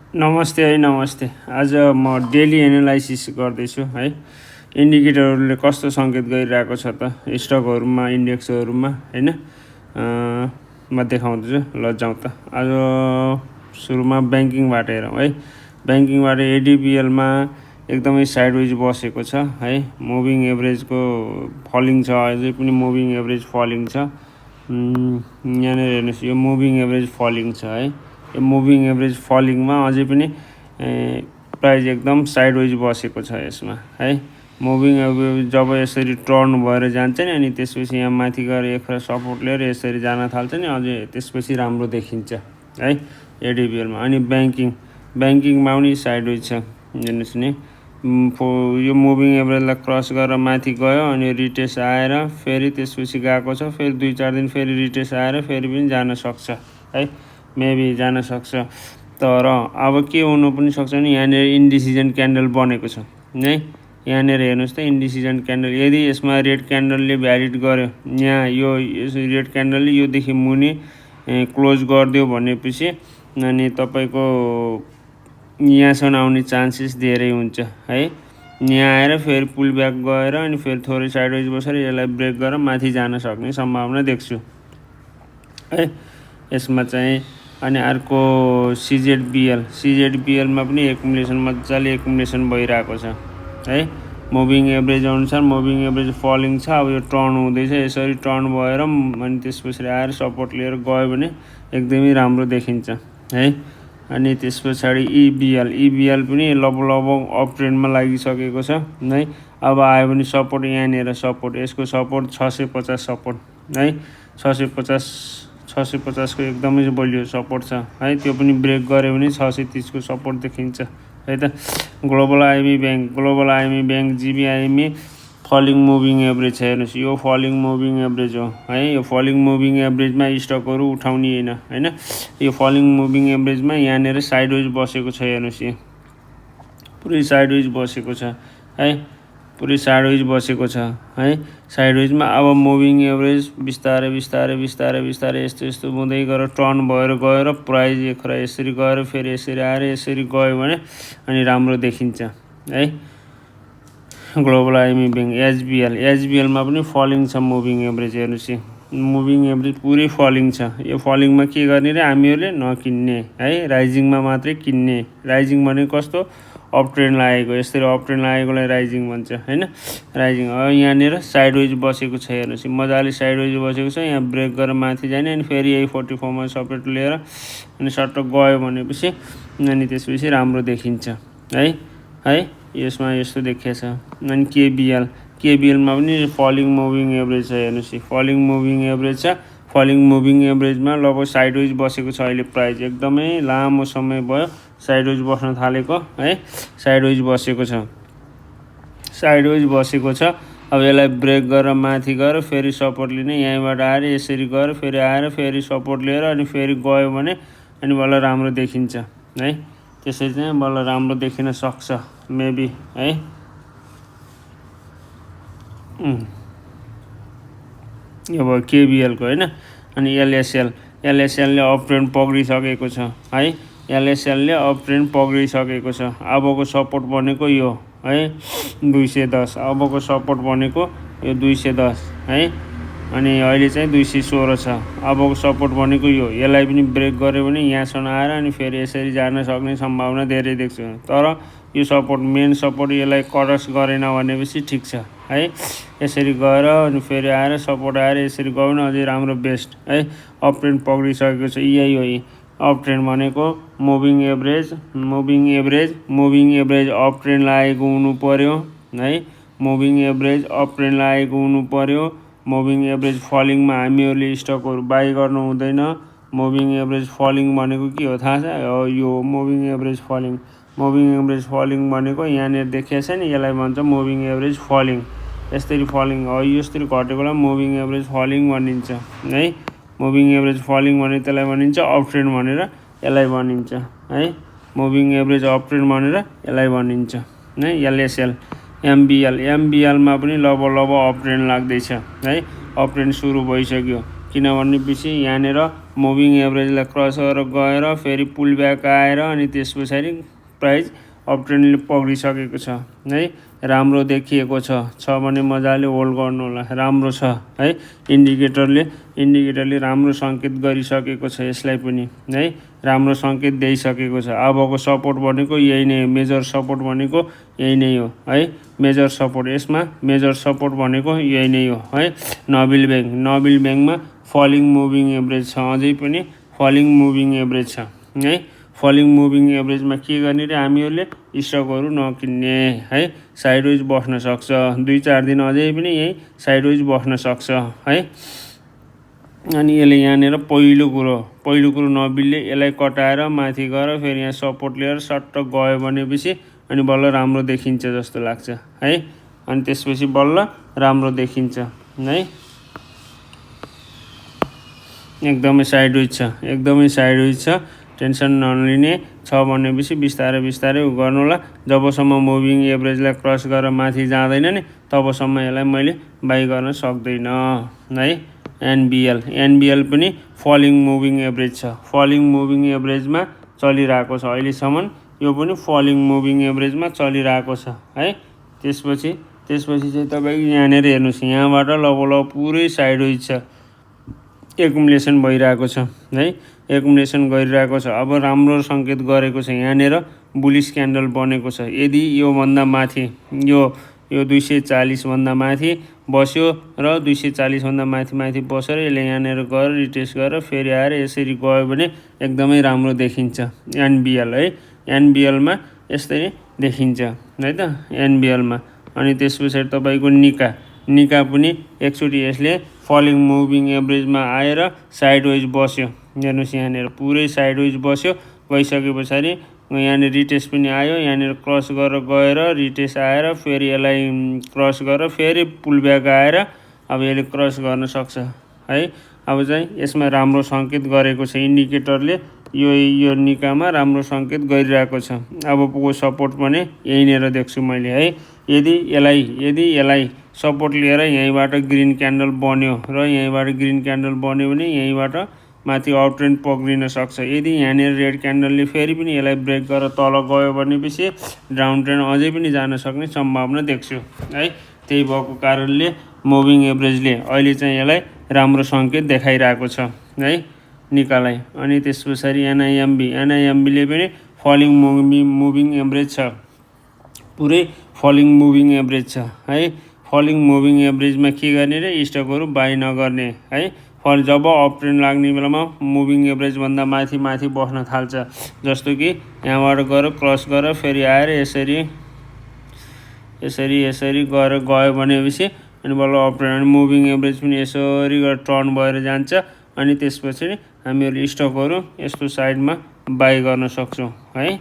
नमस्ते है नमस्ते। आज म डेली एनालाइसिस गर्दैछु है। इन्डिकेटरहरूले कस्तो सङ्केत गरिरहेको छ त स्टकहरूमा, इन्डेक्सहरूमा हैन। म देखाउँदैछु, ल जाउँ त। आज सुरुमा ब्याङ्किङबाट हेरौँ है। ब्याङ्किङबाट एडिबिएलमा एकदमै साइडवेज बसेको छ है। मुभिङ एभरेजको फलिङ छ, अझै पनि मुभिङ एभरेज फलिङ छ। यहाँनिर हेर्नुहोस्, यो मुभिङ एभरेज फलिङ छ है। यो मुभिङ एभरेज फलिङमा अझै पनि प्राइस एकदम साइडवेज बसेको छ यसमा है। मुभिङ एभरेज जब यसरी टर्न भएर जान्छ नि, अनि त्यसपछि यहाँ माथि गएर एक सपोर्ट लिएर यसरी जान थाल्छ नि, अझै त्यसपछि राम्रो देखिन्छ है एडिबिएलमा। अनि ब्याङ्किङमा पनि साइडवेज छ, हेर्नुहोस् नि। यो मुभिङ एभरेजलाई क्रस गरेर माथि गयो, अनि रिटेस्ट आएर फेरि त्यसपछि गएको छ, फेरि 2-4 दिन फेरि रिटेस्ट आएर फेरि पनि जान सक्छ है, मेबी जान सक्छ। तर अब के हुनु पनि सक्छ नि, यहाँनिर इन्डिसिजन क्यान्डल बनेको छ है। यहाँनिर हेर्नुहोस् त, इन्डिसिजन क्यान्डल यदि यसमा रेड क्यान्डलले भ्यालिड गर्यो, यहाँ यो रेड क्यान्डलले योदेखि मुनि क्लोज गरिदियो भनेपछि अनि तपाईँको यहाँसम्म आउने चान्सेस धेरै हुन्छ है। यहाँ आएर फेरि पुल ब्याक गएर अनि फेरि थोरै साइडवेज बसेर यसलाई ब्रेक गरेर माथि जान सक्ने सम्भावना देख्छु है यसमा चाहिँ। अनि अर्को सिजेडबिएलमा पनि एकुमुलेसन मजाले एकुमुलेसन भइरहेको छ है। मुभिङ एभरेज अनुसार मुभिङ एभरेज फलिङ छ। अब यो टर्न हुँदैछ, यसरी टर्न भएर अनि त्यस पछाडि आएर सपोर्ट लिएर गयो भने एकदमै राम्रो देखिन्छ है। अनि त्यस पछाडि इबिएल पनि लगभग अप ट्रेन्डमा लागिसकेको छ है। अब आयो भने सपोर्ट, यहाँनिर सपोर्ट, यसको सपोर्ट 650 सपोर्ट है। 650 को एकदमै बलियो सपोर्ट छ है। त्यो पनि ब्रेक गर्यो भने 630 को सपोर्ट देखिन्छ है त। Global IME bank GBIME falling moving average छ, हेर्नुहोस्। यो फलिङ मुभिङ एभरेज हो है। यो फलिङ मुभिङ एभरेजमा स्टकहरू उठाउने होइन। यो फलिङ मुभिङ एभरेजमा यहाँनिर साइडवेज बसेको छ, हेर्नुहोस्। यो पुरै साइडवेज बसेको छ है, पुरै साइडवेज बसेको छ है। साइडवेजमा अब मुभिङ एभरेज बिस्तारै यस्तो हुँदै गएर टर्न भएर गएर प्राइस एकरा यसरी गएर फेरि यसरी आएर यसरी गयो भने अनि राम्रो देखिन्छ है। ग्लोबल आइएमई ब्याङ्क एचबिएलमा पनि फलिङ छ मुभिङ एभरेज, हेर्नुहोस्। मुभिङ एभरेज पुरै फलिङ छ। यो फलिङमा के गर्ने रे, हामीहरूले नकिन्ने है, राइजिङमा मात्रै किन्ने। राइजिङ भनेको कस्तो, अप ट्रेन्ड लागेको, यसरी अप ट्रेन्ड लागेकोलाई राइजिङ भन्छ होइन। राइजिङ अब यहाँनिर साइडवेज बसेको छ, हेर्नुहोस्। मजाले साइडवेज बसेको छ, यहाँ ब्रेक गरेर माथि जाने अनि फेरि यही 44 मा सपोर्ट लिएर अनि सट्ट गयो भनेपछि अनि त्यसपछि राम्रो देखिन्छ है। यसमा यस्तो देखिएको छ। अनि केबिएलमा पनि फलिङ मुभिङ एभरेज छ, हेर्नुहोस्। फलिङ मुभिङ एभरेज छ। फलिङ मुभिङ एभरेजमा लगभग साइडवेज बसेको छ। अहिले प्राइस एकदमै लामो समय भयो साइडवेज बस्न थालेको है। साइडवेज बसेको छ। अब यसलाई ब्रेक गरेर माथि गएर फेरि सपोर्ट लिने, यहीँबाट आएर यसरी गएर फेरि आएर फेरि सपोर्ट लिएर अनि फेरि गयो भने अनि बल्ल राम्रो देखिन्छ है। त्यसै चाहिँ बल्ल राम्रो देखिन सक्छ मेबी है। यो भयो केबिएलको होइन। अनि एलएसएलले अप ट्रेन्ड पक्रिसकेको छ है। एलएसएलले अप ट्रेन्ड पक्रिसकेको छ। अबको सपोर्ट भनेको यो है 210, अबको सपोर्ट भनेको यो 210 है। अनि अहिले चाहिँ 216 छ। अबको सपोर्ट भनेको यो, यसलाई पनि ब्रेक गर्यो भने यहाँसम्म आएर अनि फेरि यसरी जान सक्ने सम्भावना धेरै देख्छु। तर यो सपोर्ट, मेन सपोर्ट यसलाई क्रस गरेन भनेपछि ठिक छ है। यसरी गएर अनि फेरि आएर सपोर्ट आएर यसरी गयो भने अझै राम्रो बेस्ट है। अप ट्रेन्ड पक्रिसकेको छ, यही हो अप ट्रेन्ड भनेको। मुभिङ एभरेज अप ट्रेन्ड लागेको हुनु पर्यो है। मुभिङ एभरेज अप ट्रेन्ड लागेको हुनु पर्यो। मुभिङ एभरेज फलिङमा हामीहरूले स्टकहरू बाई गर्नु हुँदैन। मुभिङ एभरेज फलिङ भनेको के हो थाहा छ? यो मुभिङ एभरेज फलिङ भनेको यहाँनिर देखिएको छ नि, यसलाई भन्छ मुभिङ एभरेज फलिङ। यसरी फलिङ हो, यसरी घटेकोलाई मुभिङ एभरेज फलिङ भनिन्छ है। मुभिङ एभरेज फलिङ भने त्यसलाई भनिन्छ अप ट्रेन्ड भनेर यसलाई भनिन्छ है। मुभिङ एभरेज अप ट्रेन्ड भनेर यसलाई भनिन्छ है। एलएसएल एमबिएलमा पनि लगभग अप ट्रेन्ड लाग्दैछ है। अप ट्रेन्ड सुरु भइसक्यो, किनभनेपछि यहाँनिर मुभिङ एभरेजलाई क्रस गरेर गएर फेरि पुल ब्याक आएर अनि त्यस पछाडि प्राइस अप ट्रेन्डले पक्रिसकेको छ है। राम्रो देखिएको छ भने मजाले होल्ड गर्नु होला। राम्रो छ है। इन्डिकेटरले राम्रो सङ्केत गरिसकेको छ यसलाई पनि है। राम्रो सङ्केत दिइसकेको छ। अबको सपोर्ट भनेको यही नै हो। मेजर सपोर्ट भनेको यही नै हो है। मेजर सपोर्ट यसमा मेजर सपोर्ट भनेको यही नै हो है। नबिल ब्याङ्कमा फलिङ मुभिङ एभरेज छ। अझै पनि फलिङ मुभिङ एभरेज छ है। फलिङ मुभिङ एभरेजमा के गर्ने रे हामीहरूले स्टकहरू नकिन्ने है। साइडवेज बस्न सक्छ 2-4 दिन अझै पनि यही साइडवेज बस्न सक्छ है। अनि यसले यहाँनिर पहिलो कुरो नबिलले यसलाई कटाएर माथि गएर फेरि यहाँ सपोर्ट लिएर सट्ट गयो भनेपछि अनि बल्ल राम्रो देखिन्छ जस्तो लाग्छ है। अनि त्यसपछि बल्ल राम्रो देखिन्छ है। एकदमै साइडवेज छ। टेन्सन नलिने छ भनेपछि बिस्तारै उ गर्नु होला। जबसम्म मुभिङ एभरेजलाई क्रस गरेर माथि जाँदैन नि तबसम्म यसलाई मैले बाई गर्न सक्दैन है। एनबिएल पनि फलिङ मुभिङ एभरेज छ। फलिङ मुभिङ एभरेजमा चलिरहेको छ अहिलेसम्म। यो पनि फलिङ मुभिङ एभरेजमा चलिरहेको छ है। त्यसपछि चाहिँ तपाईँको यहाँनिर हेर्नुहोस् यहाँबाट लगभग पुरै साइडवेज छ। एकुमुलेसन भइरहेको छ है। एकुमुलेसन गरिरहेको छ। अब राम्रो सङ्केत गरेको छ यहाँनिर बुलिस क्यान्डल बनेको छ। यदि योभन्दा माथि यो 240 भन्दा माथि बस्यो र 240 भन्दा माथि बसेर यसले यहाँनिर गएर रिटेस्ट गरेर फेरि आएर यसरी गयो भने एकदमै राम्रो देखिन्छ एनबिएल है। एनबिएलमा यस्तै देखिन्छ है त एनबिएलमा। अनि त्यस पछाडि तपाईँको निका पनि एकचोटि यसले फलिङ मुभिङ एभरेजमा आएर साइडवेज बस्यो। हेर्नुहोस् यहाँनिर पुरै साइडवेज बस्यो। गइसके पछाडि यहाँनिर रिटेस्ट पनि आयो। यहाँनिर क्रस गरेर गएर रिटेस्ट आएर फेरि यसलाई क्रस गरेर फेरि पुल ब्याक आएर अब यसले क्रस गर्न सक्छ है। अब चाहिँ यसमा राम्रो सङ्केत गरेको छ इन्डिकेटरले। यो निकामा राम्रो सङ्केत गरिरहेको छ। अबको सपोर्ट पनि यहीँनिर देख्छु मैले है। यदि यसलाई सपोर्ट लिएर यहीँबाट ग्रिन क्यान्डल बन्यो भने यहीँबाट माथि अप ट्रेन्ड पक्रिन सक्छ। यदि यहाँनिर रेड क्यान्डलले फेरि पनि यसलाई ब्रेक गरेर तल गयो भनेपछि डाउन ट्रेन्ड अझै पनि जान सक्ने सम्भावना देख्छु है। त्यही भएको कारणले मुभिङ एभरेजले अहिले चाहिँ यसलाई राम्रो सङ्केत देखाइरहेको छ है निकालाई। अनि त्यस पछाडि एनआइएमबीले पनि फलिङ मुभिङ एभरेज छ। पुरै फलिङ मुभिङ एभरेज छ है। फलिङ मुभिङ एभरेजमा के गर्ने रे स्टकहरू बाई नगर्ने है। जब अप ट्रेन्ड लाग्ने बेलामा मुभिङ एभरेजभन्दा माथि बस्न थाल्छ। जस्तो कि यहाँबाट गएर क्रस गरेर फेरि आएर यसरी गएर गयो भनेपछि अनि बल्ल अप ट्रेन्ड मुभिङ एभरेज पनि यसरी गरेर टर्न भएर जान्छ। अनि त्यसपछि हामीहरू स्टकहरू यस्तो साइडमा बाई गर्न सक्छौँ है।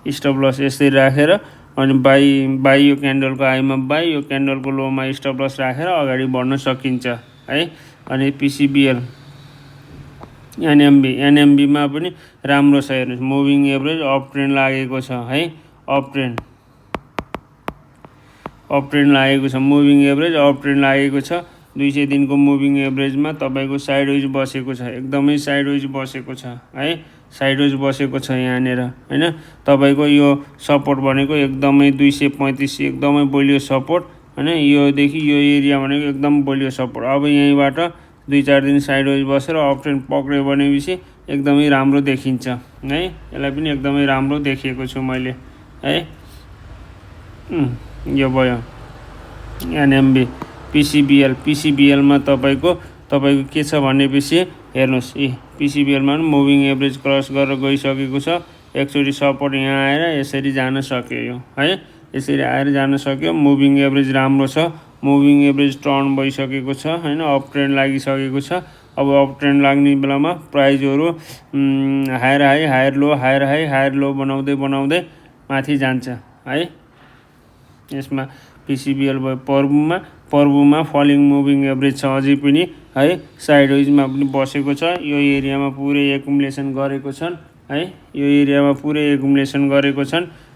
स्टप लस यसरी राखेर अनि बाई यो क्यान्डलको हाईमा बाई यो क्यान्डलको लोमा स्टप लस राखेर अगाडि बढ्न सकिन्छ है। अनि पिसिबिएल एनएमबीमा पनि राम्रो छ। हेर्नुहोस् मुभिङ एभरेज अप ट्रेन्ड लागेको छ है। अप ट्रेन्ड लागेको छ। मुभिङ एभरेज अप ट्रेन्ड लागेको छ। 200 दिनको मुभिङ एभरेजमा तपाईँको साइडवेज बसेको छ। एकदमै साइडवेज बसेको छ है। साइडवेज बसेको छ यहाँनिर हैन। तपाईँको यो सपोर्ट भनेको एकदमै 235 एकदमै बलियो सपोर्ट हैन। योदेखि यो एरिया भनेको एकदम बलियो सपोर्ट। अब यहीँबाट 2-4 दिन साइडवेज बसेर अप ट्रेन्ड पक्रियो भनेपछि एकदमै राम्रो देखिन्छ है। यसलाई पनि एकदमै राम्रो देखिएको छु मैले है। यो भयो एनएमबी। पिसिबिएलमा तपाईँको के छ भनेपछि हेर्नुहोस् पिसिबिएलमा पनि मुभिङ एभरेज क्रस गरेर गइसकेको छ। एकचोटि सपोर्ट यहाँ आएर यसरी जान सक्यो यो है। यसरी आएर जान सक्यो। मुभिङ एभरेज राम्रो छ। मुभिङ एभरेज टर्न भइसकेको छ हैन। अप ट्रेन्ड लागिसकेको छ। अब अप ट्रेन्ड लाग्ने बेलामा प्राइजहरू higher high higher low higher high higher low बनाउँदै माथि जान्छ है। यसमा पिसिबिएल भयो। पर्बुमा फलिङ मुभिङ एभरेज छ अझै पनि है। साइडवेजमा पनि बसेको छ। यो एरियामा पुरै एकुमुलेसन गरेको छन् है।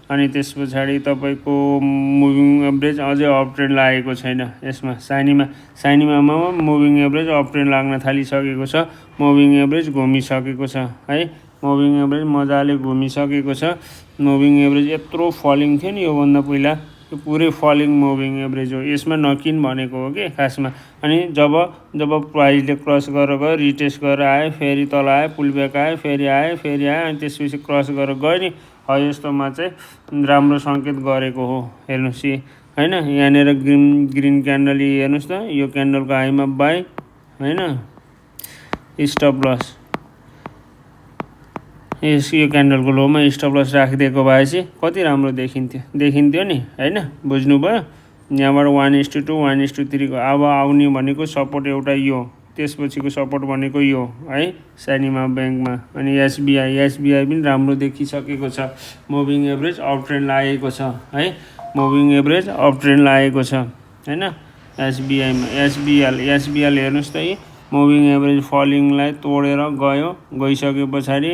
अनि त्यस पछाडि तपाईँको मुभिङ एभरेज अझै अप ट्रेन्ड लागेको छैन यसमा। साइनीमा मुभिङ एभरेज अप ट्रेन्ड लाग्न थालिसकेको छ। मुभिङ एभरेज घुमिसकेको छ है। मुभिङ एभरेज मजाले घुमिसकेको छ। मुभिङ एभरेज यत्रो फलिङ थियो नि योभन्दा पहिला, यो पुरै फलिङ मुभिङ एभरेज हो। यसमा नकिन भनेको हो कि खासमा। अनि जब प्राइसले क्रस गरेर गयो, रिटेस्ट गरेर आयो, फेरि तल आयो, पुलब्याक आयो, फेरि आयो अनि त्यसपछि क्रस गरेर गयो नि, हो यस्तोमा चाहिँ राम्रो सङ्केत गरेको हो। हेर्नुहोस् होइन, यहाँनिर ग्रिन क्यान्डल हेर्नुहोस् त, यो क्यान्डलको हाईमा बाई होइन, स्टप लस, यो क्यान्डलको लोमा स्टप लस राखिदिएको भए चाहिँ कति राम्रो देखिन्थ्यो नि होइन। बुझ्नुभयो। यहाँबाट 1:2 1:3 को अब आउने भनेको सपोर्ट एउटा यो, त्यसपछिको सपोर्ट भनेको यो है साइनीमा ब्याङ्कमा। अनि एसबिआई पनि राम्रो देखिसकेको छ। मुभिङ एभरेज अप ट्रेन्ड लागेको छ है। मुभिङ एभरेज अप ट्रेन्ड लागेको छ होइन। एसबिआईमा एसबिएल हेर्नुहोस् त, मुभिङ एभरेज फलिङलाई तोडेर गइसके पछाडि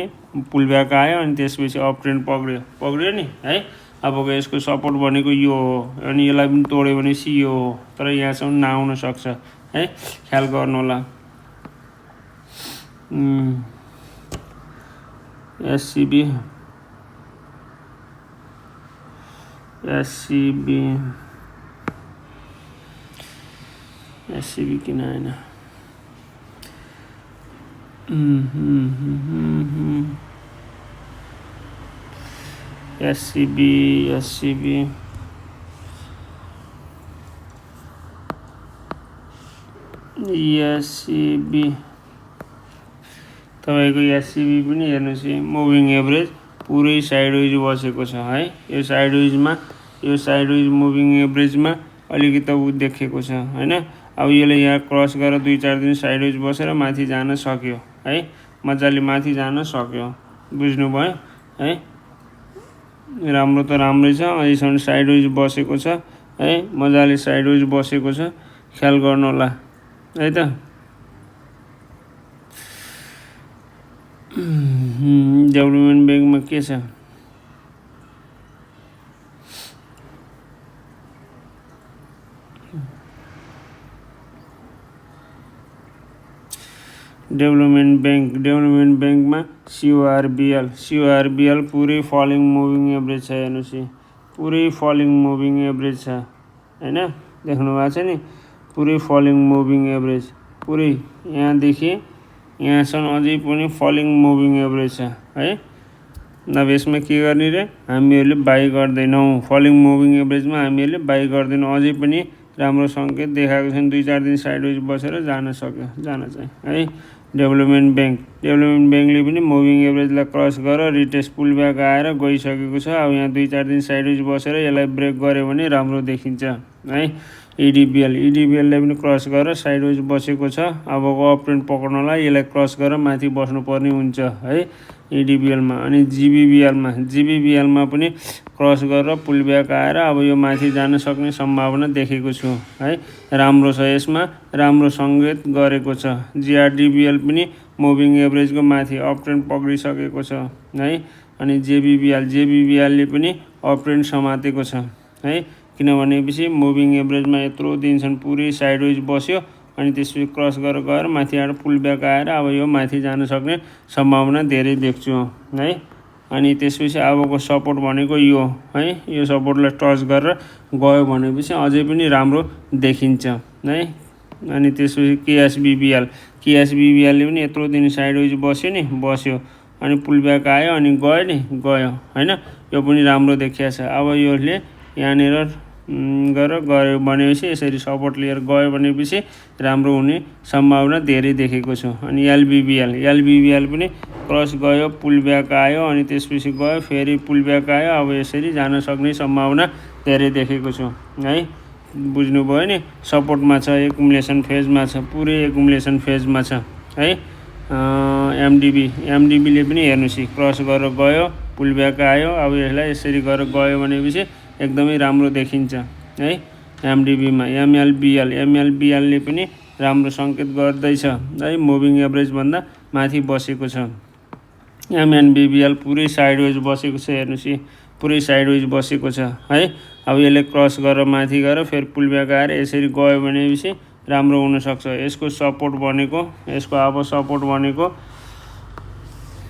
पुलब्याक आयो अनि त्यसपछि अप ट्रेन्ड पक्रियो नि है। अबको यसको सपोर्ट भनेको यो हो, अनि यसलाई पनि तोड्यो भनेपछि यो हो, तर यहाँसम्म नआउन सक्छ है, ख्याल गर्नु होला। एससिबी किन आएन? एससिबी तपाईँको एससिबी पनि हेर्नुहोस्, मुभिङ एभरेज पुरै साइडवेज बसेको छ है। यो साइडवेज मुभिङ एभरेजमा अलिकति उ देखेको छ होइन। अब यसले यहाँ क्रस गरेर 2-4 दिन साइडवेज बसेर माथि जान सक्यो है, मजाले माथि जान सक्यो। बुझ्नुभयो है। राम्रो त राम्रै छ, अहिलेसम्म साइडवेज बसेको छ है, मजाले साइडवेज बसेको छ, ख्याल गर्नु होला है त। डेभलपमेन्ट ब्याङ्कमा के छ? डेभलपमेन्ट ब्याङ्कमा सिओआरबिएल पुरै फलिङ मुभिङ एभरेज छ। हेर्नुहोस्, पुरै फलिङ मुभिङ एभरेज छ होइन, देख्नु भएको छ नि, पुरै फलिङ मुभिङ एभरेज, पुरै यहाँदेखि यहाँसम्म अझै पनि फलिङ मुभिङ एभरेज छ है। अब यसमा के गर्ने रे, हामीहरूले बाई गर्दैनौँ। फलिङ मुभिङ एभरेजमा हामीहरूले बाई गर्दैनौँ। अझै पनि राम्रो सङ्केत देखाएको छैन। 2-4 दिन साइडवेज बसेर जान चाहिँ है। डेभलपमेन्ट ब्याङ्कले पनि मुभिङ एभरेजलाई क्रस गरेर रिटेस्ट पुलब्याक आएर गइसकेको छ। अब यहाँ 2-4 दिन साइडवेज बसेर यसलाई ब्रेक गर्यो भने राम्रो देखिन्छ है। इडिबिएलले पनि क्रस गरेर साइडवेज बसेको छ। अबको अप ट्रेन्ड पक्र्नलाई यसलाई क्रस गरेर माथि बस्नुपर्ने हुन्छ है इडिबिएलमा। अनि जिबिबिएलमा पनि क्रस गरेर पुलब्याक आएर अब यो माथि जान सक्ने सम्भावना देखेको छु है। राम्रो छ, यसमा राम्रो सङ्केत गरेको छ। जिआरडिबिएल पनि मुभिङ एभरेजको माथि अप ट्रेन्ड पक्रिसकेको छ है। अनि जेबिबिएलले पनि अप ट्रेन्ड समातेको छ है। किनभनेपछि मुभिङ एभरेजमा यत्रो दिनसम्म पुरै साइडवेज बस्यो, अनि त्यसपछि क्रस गरेर गएर माथि आएर पुलब्याक आएर अब यो माथि जान सक्ने सम्भावना धेरै देख्छु है। अनि त्यसपछि अबको सपोर्ट भनेको यो है, यो सपोर्टलाई टच गरेर गयो भनेपछि अझै पनि राम्रो देखिन्छ है। अनि त्यसपछि केएसबिबिएलले पनि यत्रो दिन साइडवेज बस्यो अनि पुलब्याक आयो अनि गयो होइन, यो पनि राम्रो देखिया छ। अब योले यहाँनिर गऱ्यो भनेपछि यसरी सपोर्ट लिएर गयो भनेपछि राम्रो हुने सम्भावना धेरै देखेको छु। अनि एलबिबिएल पनि क्रस गयो, पुलब्याक आयो, अनि त्यसपछि गयो, फेरि पुलब्याक आयो। अब यसरी जान सक्ने सम्भावना धेरै देखेको छु है। बुझ्नुभयो नि, सपोर्टमा छ, एकुमुलेसन फेजमा छ, पुरै एकुमुलेसन फेजमा छ है। एमडिबीले पनि हेर्नुहोस्, क्रस गरेर गयो, पुलब्याक आयो। अब यसलाई यसरी गरेर गयो भनेपछि एकदमै राम्रो देखिन्छ है। एमडिबीमा एमएलबिएलले पनि राम्रो सङ्केत गर्दैछ है, मुभिङ एभरेजभन्दा माथि बसेको छ। एमएनबिबिएल पुरै साइडवेज बसेको छ। हेर्नुहोस्, पुरै साइडवेज बसेको छ है। अब यसले क्रस गरेर माथि गएर फेरि पुलब्याक आएर यसरी गयो भनेपछि राम्रो हुनसक्छ। यसको सपोर्ट भनेको यसको अब सपोर्ट भनेको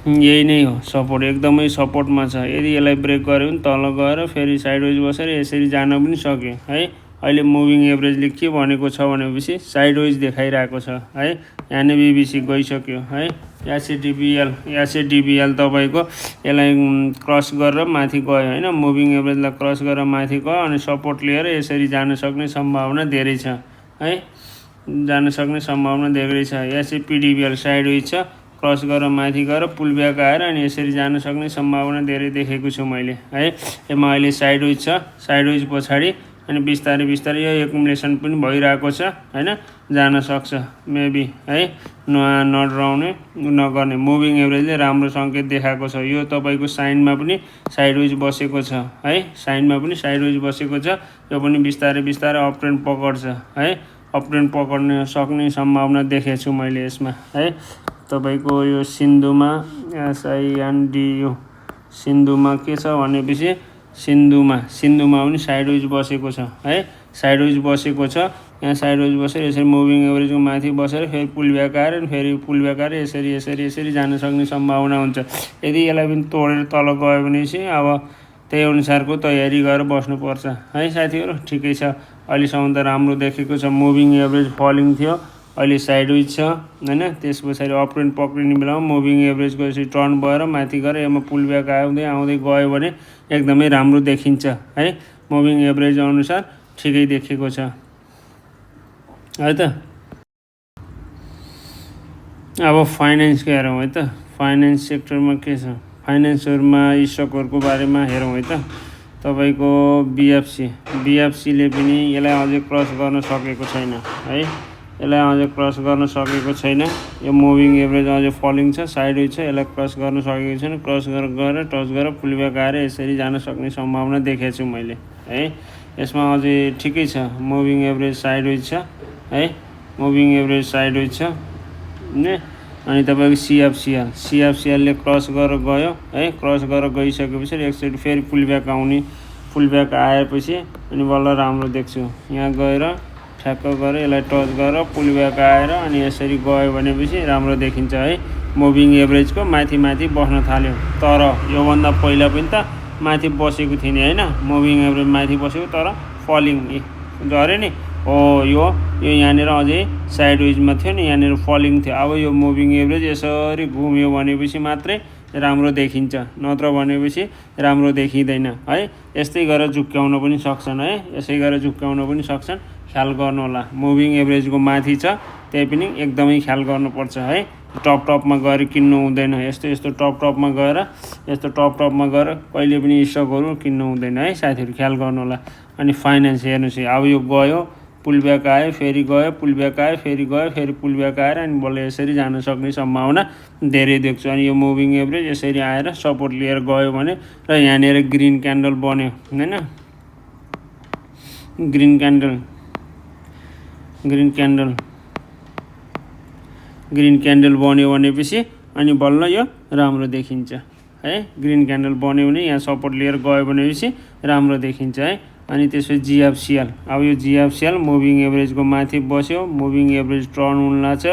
यही नै हो, सपोर्ट एकदमै सपोर्टमा छ। यदि यसलाई ब्रेक गऱ्यो भने तल गएर फेरि साइडवेज बसेर यसरी जान पनि सक्यो है। अहिले मुभिङ एभरेजले के भनेको छ भनेपछि साइडवेज देखाइरहेको छ है। यहाँ BBC गइसक्यो है। एसएडिबिएल तपाईँको यसलाई क्रस गरेर माथि गयो होइन, मुभिङ एभरेजलाई क्रस गरेर माथि गयो अनि सपोर्ट लिएर यसरी जान सक्ने सम्भावना धेरै छ है, जान सक्ने सम्भावना धेरै छ। एसएपिडिबिएल साइडवेज छ, क्रस गरेर माथि गएर पुलब्याक आएर अनि यसरी जान सक्ने सम्भावना धेरै देखेको छु मैले है। यसमा अहिले साइडवेज छ, साइडवेज पछाडि अनि बिस्तारै बिस्तारै यो एकुमुलेसन पनि भइरहेको छ होइन, जान सक्छ मेबी है। नडराउने नगर्ने, मुभिङ एभरेजले राम्रो सङ्केत देखाएको छ। यो तपाईँको साइनमा पनि साइडवेज बसेको छ है, साइनमा पनि साइडवेज बसेको छ। यो पनि बिस्तारै बिस्तारै अप ट्रेन्ड पकड्छ है, अप ट्रेन्ड पकड्न सक्ने सम्भावना देखेको छु मैले यसमा है। तपाईँको यो सिन्धुमा SINDU सिन्धुमा के छ भनेपछि सिन्धुमा पनि साइडवेज बसेको छ है, साइडवेज बसेको छ। यहाँ साइडवेज बसेर यसरी मुभिङ एभरेजको माथि बसेर फेरि पुलब्याक आएर फेरि पुलब्याक आएर यसरी यसरी यसरी जान सक्ने सम्भावना हुन्छ। यदि यसलाई पनि तोडेर तल गयो भनेपछि अब त्यही अनुसारको तयारी गरेर बस्नुपर्छ है साथीहरू। ठिकै छ, अहिलेसम्म त राम्रो देखेको छ। मुभिङ एभरेज फलिङ थियो, अहिले साइडवेज छ होइन। त्यस पछाडि अप ट्रेन्ड पक्रिने बेलामा मुभिङ एभरेजको यसरी टर्न भएर माथि गएर यसमा पुलब्याक आउँदै आउँदै गयो भने एकदमै राम्रो देखिन्छ है। मुभिङ एभरेज अनुसार ठिकै देखेको छ है त। अब फाइनेन्सको हेरौँ है त, फाइनेन्स सेक्टरमा के छ, फाइनेन्सहरूमा स्टकहरूको बारेमा हेरौँ है त। तपाईँको बिएफसीले पनि यसलाई अझै क्रस गर्न सकेको छैन है, यसलाई अझै क्रस गर्न सकेको छैन। यो मुभिङ एभरेज अझै फलिङ छ, साइडवेज छ, यसलाई क्रस गर्न सकेको छैन। क्रस गरेर टच गरेर पुलब्याक आएर यसरी जान सक्ने सम्भावना देखेको छु मैले है। यसमा अझै ठिकै छ, मुभिङ एभरेज साइडवेज छ है, मुभिङ एभरेज साइडवेज छ ने। अनि तपाईँको सिएफसिएलले क्रस गरेर गयो है, क्रस गरेर गइसकेपछि एकचोटि फेरि पुलब्याक आउने, पुलब्याक आएपछि अनि बल्ल राम्रो देख्छु। यहाँ गएर ठ्याक्क गरेर यसलाई टच गरेर पुलब्याक आएर अनि यसरी गयो भनेपछि राम्रो देखिन्छ है। मुभिङ एभरेजको माथि माथि बस्न थाल्यो, तर योभन्दा पहिला पनि त माथि बसेको थिएन होइन, मुभिङ एभरेज माथि बसेको तर फलिङ झऱ्यो नि हो। यो यहाँनिर अझै साइडवेजमा थियो नि, यहाँनिर फलिङ थियो। अब यो मुभिङ एभरेज यसरी घुम्यो भनेपछि मात्रै राम्रो देखिन्छ, नत्र भनेपछि राम्रो देखिँदैन है। यस्तै गरेर झुक्क्याउन पनि सक्छन् है, यसै गरेर झुक्क्याउन पनि सक्छन्, ख्याल गर्नु होला। मुभिङ एभरेजको माथि छ त्यही पनि एकदमै ख्याल गर्नुपर्छ है। टपमा गएर किन्नु हुँदैन, यस्तो टपमा गएर कहिले पनि स्टकहरू किन्नु हुँदैन है साथीहरू, ख्याल गर्नु होला। अनि फाइनेन्स हेर्नुहोस्, अब यो गयो पुलब्याक आयो फेरि गयो पुलब्याक आयो फेरि गयो फेरि पुलब्याक आएर अनि बल्ल यसरी जान सक्ने सम्भावना धेरै देख्छु। अनि यो मुभिङ एभरेज यसरी आएर सपोर्ट लिएर गयो भने र यहाँनिर ग्रिन क्यान्डल बन्यो होइन, ग्रिन क्यान्डल बन्यो भनेपछि अनि बल्ल यो राम्रो देखिन्छ है। ग्रिन क्यान्डल बन्यो भने यहाँ सपोर्ट लिएर गयो भनेपछि राम्रो देखिन्छ है। अनि त्यसपछि जिएफसिएल, अब यो जिएफसिएल मुभिङ एभरेजको माथि बस्यो, मुभिङ एभरेज टर्न हुन लाग्छ,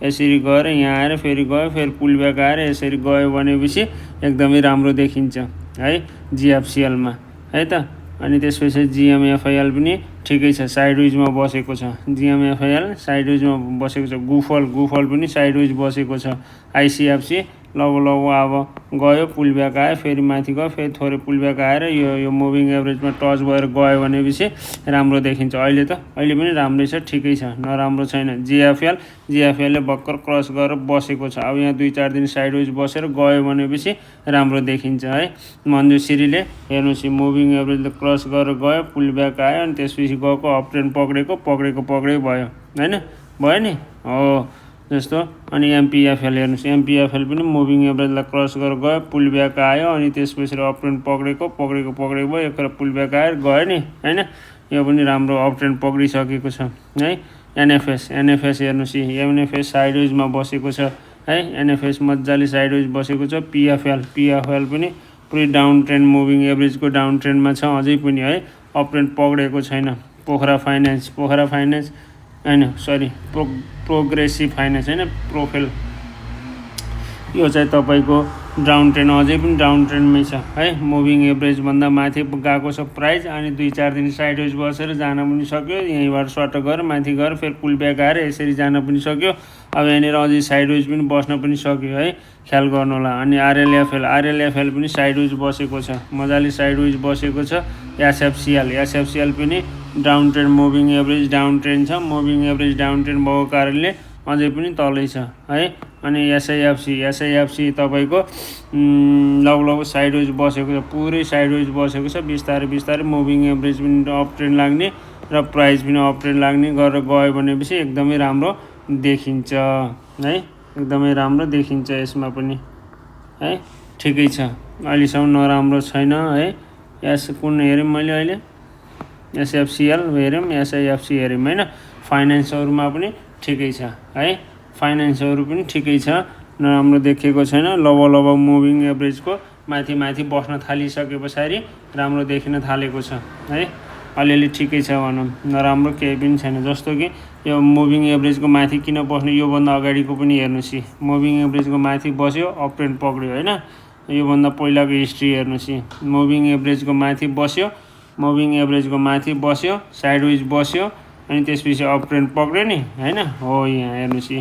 यसरी गएर यहाँ आएर फेरि गयो फेरि पुलब्याक आएर यसरी गयो भनेपछि एकदमै राम्रो देखिन्छ है जिएफसिएलमा है त। अनि त्यसपछि जिएमएफआइएल पनि ठिकै छ, साइडवेजमा बसेको छ। जिएमएफआइएल साइडवेजमा बसेको छ। गुफल पनि साइडवेज बसेको छ। आइसिएफसी लगभग अब गयो पुलब्याक आयो फेरि माथि गयो फेरि थोरै पुलब्याक आएर यो मुभिङ एभरेजमा टच भएर गयो भनेपछि राम्रो देखिन्छ। अहिले पनि राम्रै छ, ठिकै छ, नराम्रो छैन। जिएफएलले भर्खर क्रस गरेर बसेको छ। अब यहाँ 2-4 दिन साइडवेज बसेर गयो भनेपछि राम्रो देखिन्छ है। मञ्जुश्रीले हेर्नुहोस्, मुभिङ एभरेजले क्रस गरेर गयो पुलब्याक आयो अनि त्यसपछि गएको अप ट्रेन्ड पक्रेकै भयो होइन, भयो नि हो जस्तो। अनि एमपिएफएल हेर्नुहोस्, एमपिएफएल पनि मुभिङ एभरेजलाई क्रस गरेर गयो पुलब्याक आयो अनि त्यसपछि अप ट्रेन्ड पक्रेको भयो, एक पुलब्याक आएर गयो नि होइन। यो पनि राम्रो अप ट्रेन्ड पक्रिसकेको छ है। एनएफएस हेर्नुहोस्, एनएफएस साइडवेजमा बसेको छ है, एनएफएस मजाले साइडवेज बसेको छ। पिएफएल पनि पुरै डाउन ट्रेन्ड मुभिङ एभरेजको डाउन ट्रेन्डमा छ अझै पनि है, अप ट्रेन्ड पक्रेको छैन। पोखरा फाइनेन्स होइन सरी प्रोग्रेसिभ फाइनेन्स होइन, प्रोफेल, यो चाहिँ तपाईँको डाउन ट्रेन्ड अझै पनि डाउन ट्रेन्डमै छ है। मुभिङ एभरेजभन्दा माथि गएको छ प्राइस, अनि 2-4 दिन साइडवेज बसेर जान पनि सक्यो, यहीँबाट सर्ट गरेर माथि गएर फेरि पुल ब्याक आएर यसरी जान पनि सक्यो। अब यहाँनिर अझै साइडवेज पनि बस्न पनि सक्यो है, ख्याल गर्नु होला। अनि आरएलएफएल पनि साइडवेज बसेको छ, मजाले साइडवेज बसेको छ। एसएफसिएल पनि down trend, moving average down trend छ, मुभिङ एभरेज डाउन ट्रेन्ड भएको कारणले अझै पनि तलै छ है। अनि एसआइएफसी तपाईँको लगभग साइडवेज बसेको छ, पुरै साइडवेज बसेको छ। बिस्तारै मुभिङ एभरेज पनि अप ट्रेन्ड लाग्ने र प्राइस पनि अप ट्रेन्ड लाग्ने गरेर गयो भनेपछि एकदमै राम्रो देखिन्छ है, एकदमै राम्रो देखिन्छ यसमा पनि है। ठिकै छ, अहिलेसम्म नराम्रो छैन है। कुन हेऱ्यौँ मैले अहिले, एसएफसिएल हेऱ्यौँ, एसआइएफसी हेऱ्यौँ होइन। फाइनेन्सहरूमा पनि ठिकै छ है, फाइनेन्सहरू पनि ठिकै छ, नराम्रो देखिएको छैन। लगभग मुभिङ एभरेजको माथि बस्न थालिसके पछाडि राम्रो देखिन थालेको छ है, अलिअलि ठिकै छ भनौँ, नराम्रो केही पनि छैन। जस्तो कि यो मुभिङ एभरेजको माथि किन बस्नु, योभन्दा अगाडिको पनि हेर्नुहोस्, मुभिङ एभरेजको माथि बस्यो, अप ट्रेन्ड पक्रियो होइन। योभन्दा पहिलाको हिस्ट्री हेर्नुहोस्, मुभिङ एभरेजको माथि बस्यो, साइडवेज बस्यो, अनि त्यसपछि अप ट्रेन्ड पक्रियो नि होइन। हो यहाँ हेर्नुहोस्,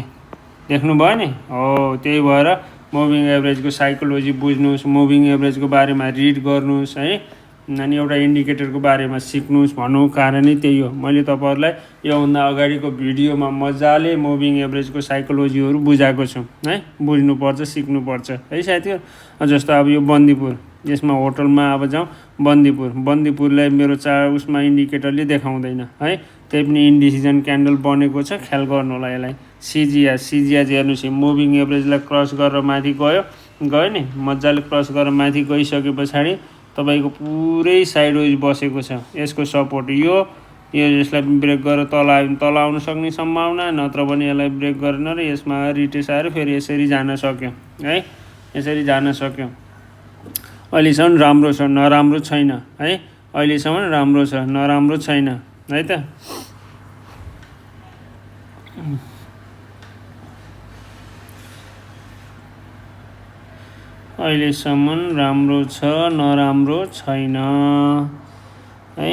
देख्नुभयो नि, हो त्यही भएर मुभिङ एभरेजको साइकोलोजी बुझ्नुहोस्, मुभिङ एभरेजको बारेमा रिड गर्नुहोस् है, अनि एउटा इन्डिकेटरको बारेमा सिक्नुहोस् भन्नुको कारणै त्यही हो। मैले तपाईँहरूलाई योभन्दा अगाडिको भिडियोमा मजाले मुभिङ एभरेजको साइकोलोजीहरू बुझाएको छु है, बुझ्नुपर्छ, सिक्नुपर्छ है साथीहरू। जस्तो अब यो बन्दीपुर, यसमा होटलमा अब जाउँ, बन्दीपुरलाई मेरो उसमा इन्डिकेटरले देखाउँदैन है, त्यही पनि इन्डिसिजन क्यान्डल बनेको छ, ख्याल गर्नु होला यसलाई। सिजिएच हेर्नुहोस्, मुभिङ एभरेजलाई क्रस गरेर माथि गयो नि, मजाले क्रस गरेर माथि गइसके पछाडि तपाईँको पुरै साइडवेज बसेको छ। यसको सपोर्ट यो यसलाई ब्रेक गरेर तल आउन सक्ने सम्भावना, नत्र भने यसलाई ब्रेक गरेन र यसमा रिटेस आएर फेरि यसरी जान सक्यो है, यसरी जान सक्यो। अहिलेसम्म राम्रो छ, नराम्रो छैन है, अहिलेसम्म राम्रो छ, नराम्रो छैन है त। अहिलेसम्म राम्रो छ, नराम्रो छैन है।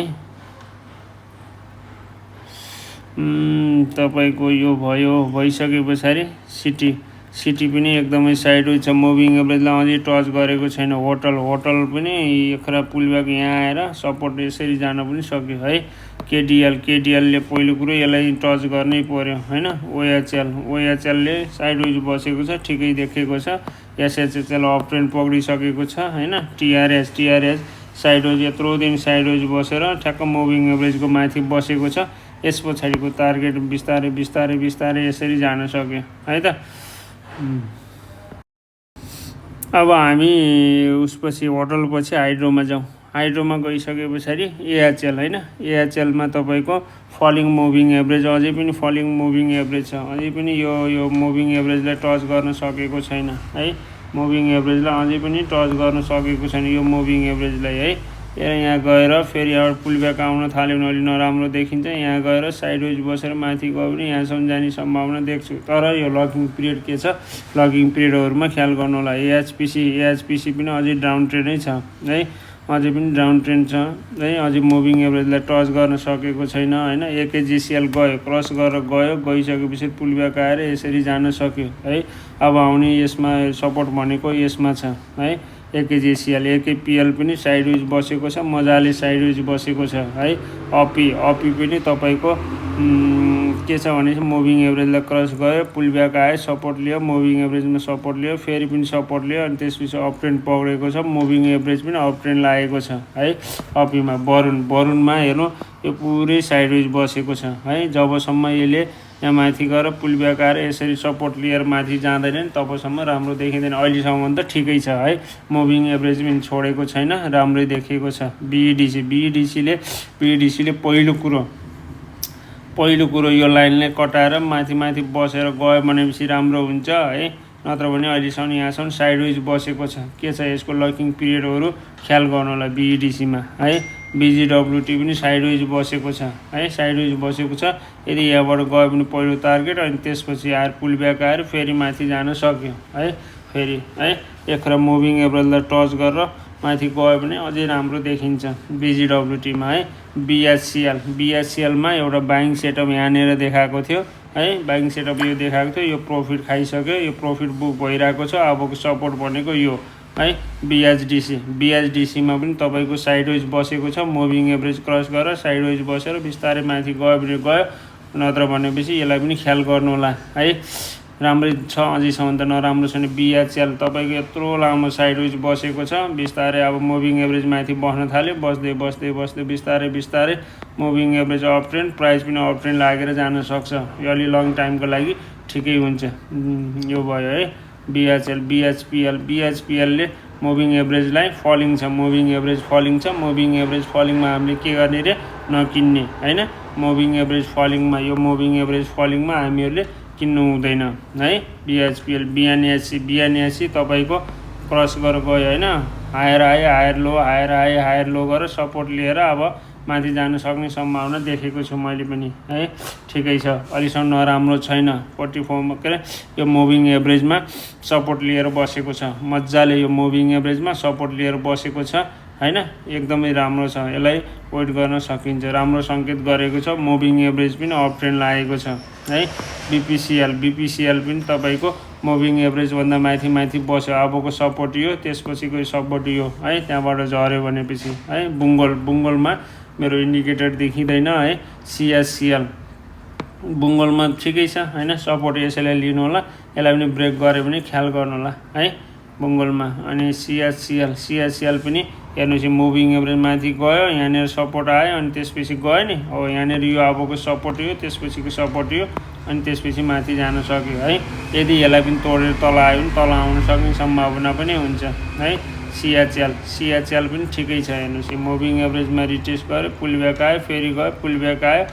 तपाईँको यो भइसके पछाडि सिटी पनि एकदमै साइडवेज छ, मुभिङ एभरेजलाई अझै टच गरेको छैन। होटल पनि एखरा पुलब्याक यहाँ आएर सपोर्ट यसरी जान पनि सक्यो है। केडिएलले पहिलो कुरो यसलाई टच गर्नै पर्यो होइन। ओएचएलले साइडवेज बसेको छ, ठिकै देखेको छ। एसएचएल अप ट्रेन्ड पक्रिसकेको छ होइन। टिआरएस साइडवेज यत्रो दिन साइडवेज बसेर ठ्याक्क मुभिङ एभरेजको माथि बसेको छ। यस पछाडिको टार्गेट बिस्तारै यसरी जान सक्यो है त। अब हामी उसपछि होटलपछि हाइड्रोमा जाउँ। हाइड्रोमा गइसके पछाडि एएचएल होइन। एएचएलमा तपाईँको फलिङ मुभिङ एभरेज, अझै पनि फलिङ मुभिङ एभरेज छ, अझै पनि यो मुभिङ एभरेजलाई टच गर्न सकेको छैन है। मुभिङ एभरेजलाई अझै पनि टच गर्न सकेको छैन यो मुभिङ एभरेजलाई है। यहाँ गएर फेरि एउटा पुलब्याक आउन थाल्यो भने अलि नराम्रो देखिन्छ। यहाँ गएर साइडवेज बसेर माथि गयो भने यहाँसम्म जाने सम्भावना देख्छु। तर यो लकिङ पिरियड के छ, लकिङ पिरियडहरूमा ख्याल गर्नु होला। एएचपिसी पनि अझै डाउन ट्रेन्डै छ है, अझै पनि डाउन ट्रेन्ड छ है। अझै मुभिङ एभरेजलाई टच गर्न सकेको छैन होइन। एकेजिसिएल क्रस गरेर गइसकेपछि पुलब्याक आएर यसरी जान सक्यो है। अब आउने यसमा सपोर्ट भनेको यसमा छ है। एकेजिसिएल, एकेपिएल पनि साइडवेज बसेको छ, मजाले साइडवेज बसेको छ है। अपी पनि तपाईँको के छ भने मुभिङ एभरेजलाई क्रस गयो, पुलब्याक आयो, सपोर्ट लियो, मुभिङ एभरेजमा सपोर्ट लियो, फेरि पनि सपोर्ट लियो, अनि त्यसपछि अप ट्रेन्ड पक्रेको छ। मुभिङ एभरेज पनि अप ट्रेन्ड लागेको छ है। अपीमा बरुनमा हेर्नु, यो पुरै साइडवेज बसेको छ है। जबसम्म यसले यहाँ माथि गएर पुलब्याक आएर यसरी सपोर्ट लिएर माथि जाँदैन नि तबसम्म राम्रो देखिँदैन। अहिलेसम्म त ठिकै छ है, मुभिङ एभरेज पनि छोडेको छैन, राम्रै देखिएको छ। बिइडिसीले पहिलो कुरो यो लाइनले कटाएर माथि बसेर गयो भनेपछि राम्रो हुन्छ है। नत्र भने अहिलेसम्म यहाँसम्म साइडवेज बसेको छ। के छ यसको लकिङ पिरियडहरू ख्याल गर्नु होला BEDCमा है। BGWT पनि साइडवेज बसेको छ है, साइडवेज बसेको छ। यदि यहाँबाट गयो भने पहिलो टार्गेट अनि त्यसपछि आएर पुल ब्याक आएर फेरि माथि जान सक्यो है। फेरि है एकखेर मुभिङ एभरेजलाई टच गरेर माथि गयो भने अझै राम्रो देखिन्छ BGWTमा है। BHCLमा एउटा बाइङ सेटअप यहाँनिर देखाएको थियो है, बाइङ सेटअप यो देखाएको थियो, यो प्रफिट खाइसक्यो, यो प्रफिट बुक भइरहेको छ। अबको सपोर्ट भनेको यो है। BHDCमा पनि तपाईँको साइडवेज बसेको छ, मुभिङ एभरेज क्रस गरेर साइडवेज बसेर बिस्तारै माथि गयो भने गयो, नत्र भनेपछि यसलाई पनि ख्याल गर्नु होला है। राम्रै छ अझैसम्म त नराम्रो छैन। BHL तपाईँको यत्रो लामो साइडवेज बसेको छ, बिस्तारै अब मुभिङ एभरेज माथि बस्न थाल्यो, बस्दै बस्दै बस्दै बिस्तारै बिस्तारै moving average up trend, price पनि अप ट्रेन्ड लागेर जान सक्छ। यो अलि लङ टाइमको लागि ठिकै हुन्छ। यो भयो है BHL। BHPLले मुभिङ एभरेजलाई फलिङ छ, मुभिङ एभरेज फलिङ छ। मुभिङ एभरेज फलिङमा हामीले के गर्ने रे, नकिन्ने होइन। मुभिङ एभरेज फलिङमा, यो मुभिङ एभरेज फलिङमा हामीहरूले किन्नु हुँदैन है। BHPL बिएनएससी तपाईँको क्रस गरेर गयो होइन, higher high higher low, higher high higher low गरेर सपोर्ट लिएर अब माथि जान सक्ने सम्भावना देखेको छु मैले पनि है। ठिकै छ, अहिलेसम्म नराम्रो छैन। 44 के अरे यो मुभिङ एभरेजमा सपोर्ट लिएर बसेको छ मजाले, यो मुभिङ एभरेजमा सपोर्ट लिएर बसेको छ होइन, एकदमै राम्रो छ। यसलाई वेट गर्न सकिन्छ, राम्रो सङ्केत गरेको छ। मुभिङ एभरेज पनि अप ट्रेन्ड लागेको छ है। BPCL पनि तपाईँको मुभिङ एभरेजभन्दा माथि माथि बस्यो। अबको सपोर्ट यो, त्यसपछिको सपोर्ट यो है, त्यहाँबाट झऱ्यो भनेपछि है। बुङ्गोलमा मेरो इन्डिकेटर देखिँदैन है। CSCL बुङ्गोलमा ठिकै छ होइन, सपोर्ट यसैलाई लिनु होला, यसलाई पनि ब्रेक गऱ्यो भने ख्याल गर्नु होला है बुङ्गोलमा। अनि CSCL पनि हेर्नुहोस्, मुभिङ एभरेज माथि गयो, यहाँनिर सपोर्ट आयो अनि त्यसपछि गयो नि। अब यहाँनिर यो अबको सपोर्ट यो, त्यसपछिको सपोर्ट यो, अनि त्यसपछि माथि जान सक्यो है। यदि यसलाई पनि तोडेर तल आयो भने तल आउन सक्ने सम्भावना पनि हुन्छ है। CHL पनि ठिकै छ। हेर्नुहोस्, मुभिङ एभरेजमा रिटेस्ट गऱ्यो, पुल ब्याक आयो, फेरि गयो, पुल ब्याक आयो।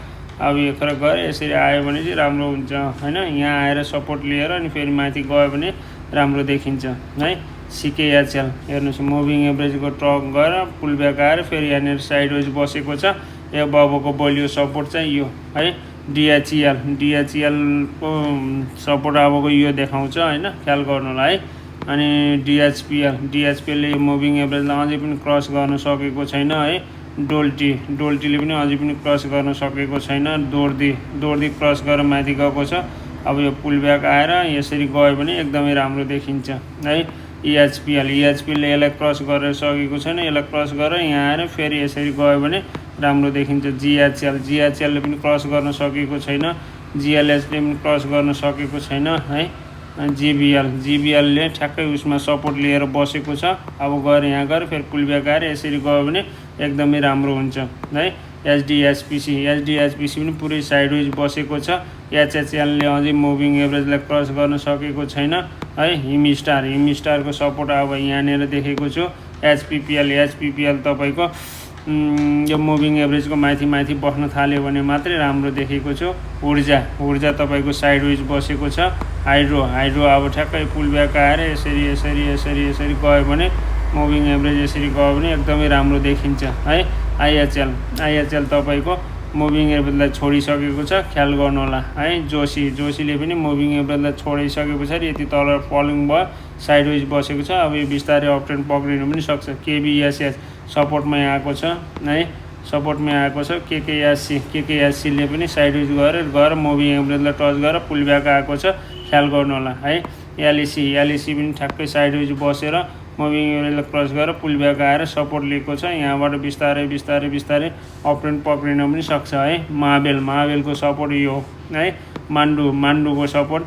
अब एकखेर गऱ्यो, यसरी आयो भने चाहिँ राम्रो हुन्छ होइन। यहाँ आएर सपोर्ट लिएर अनि फेरि माथि गयो भने राम्रो देखिन्छ है। CKHL हेर्नुहोस्, मुभिङ एभरेजको टप गएर पुल ब्याक आएर फेरि यहाँनिर साइडवेज बसेको छ। यो बबोको बलियो सपोर्ट चाहिँ यो है। DHEL को सपोर्ट अबको यो देखाउँछ होइन, ख्याल गर्नु होला है। अनि DHPLले मुभिङ एभरेजलाई अझै पनि क्रस गर्न सकेको छैन है। डोल्टीले पनि अझै पनि क्रस गर्न सकेको छैन। दोर्दी क्रस गरेर माथि गएको छ। अब यो पुल ब्याक आएर यसरी गयो भने एकदमै राम्रो देखिन्छ है। EHPLले यसलाई क्रस गरेर सकेको छैन, यसलाई क्रस गरेर यहाँ आएर फेरि यसरी गयो भने राम्रो देखिन्छ। GHLले पनि क्रस गर्न सकेको छैन, GLHले पनि क्रस गर्न सकेको छैन है। GBLले ठ्याक्कै उसमा सपोर्ट लिएर बसेको छ। अब गएर यहाँ गएर फेरि पुल ब्याक आएर यसरी गयो भने एकदमै राम्रो हुन्छ है। SDHPC पनि पुरै साइडवेज बसेको छ। HHLले अझै मुभिङ एभरेजलाई क्रस गर्न सकेको छैन है। हिमस्टारको सपोर्ट अब यहाँनिर देखेको छु। HPPL तपाईँको यो मुभिङ एभरेजको माथि माथि बस्न थाल्यो भने मात्रै राम्रो देखेको छु। ऊर्जा तपाईँको साइडवेज बसेको छ। हाइड्रो अब ठ्याक्कै पुल ब्याक आएर यसरी गयो भने मुभिङ एभरेज यसरी गयो भने एकदमै राम्रो देखिन्छ है। IHL तपाईँको मुभिङ एभरेजलाई छोडिसकेको छ, ख्याल गर्नु होला है। जोशीले पनि मुभिङ एभरेजलाई छोडिसके पछाडि यति तल फलिङ भयो, साइडवेज बसेको छ। अब यो बिस्तारै अप ट्रेन्ड पक्रिनु पनि सक्छ। KBSS सपोर्टमै आएको छ है, सपोर्टमै आएको छ। KKSCले पनि साइडवेज गएर मुभिङ एभरेजलाई टच गरेर पुल ब्याक आएको छ, ख्याल गर्नु होला है। LEC पनि ठ्याक्कै साइडवेज बसेर मुभिङ एभरेजलाई क्रस गरेर पुल ब्याक आएर सपोर्ट लिएको छ। यहाँबाट बिस्तारै अप ट्रेन्ड पक्रिन पनि सक्छ है। महाबेलको सपोर्ट यो है। मान्डुको सपोर्ट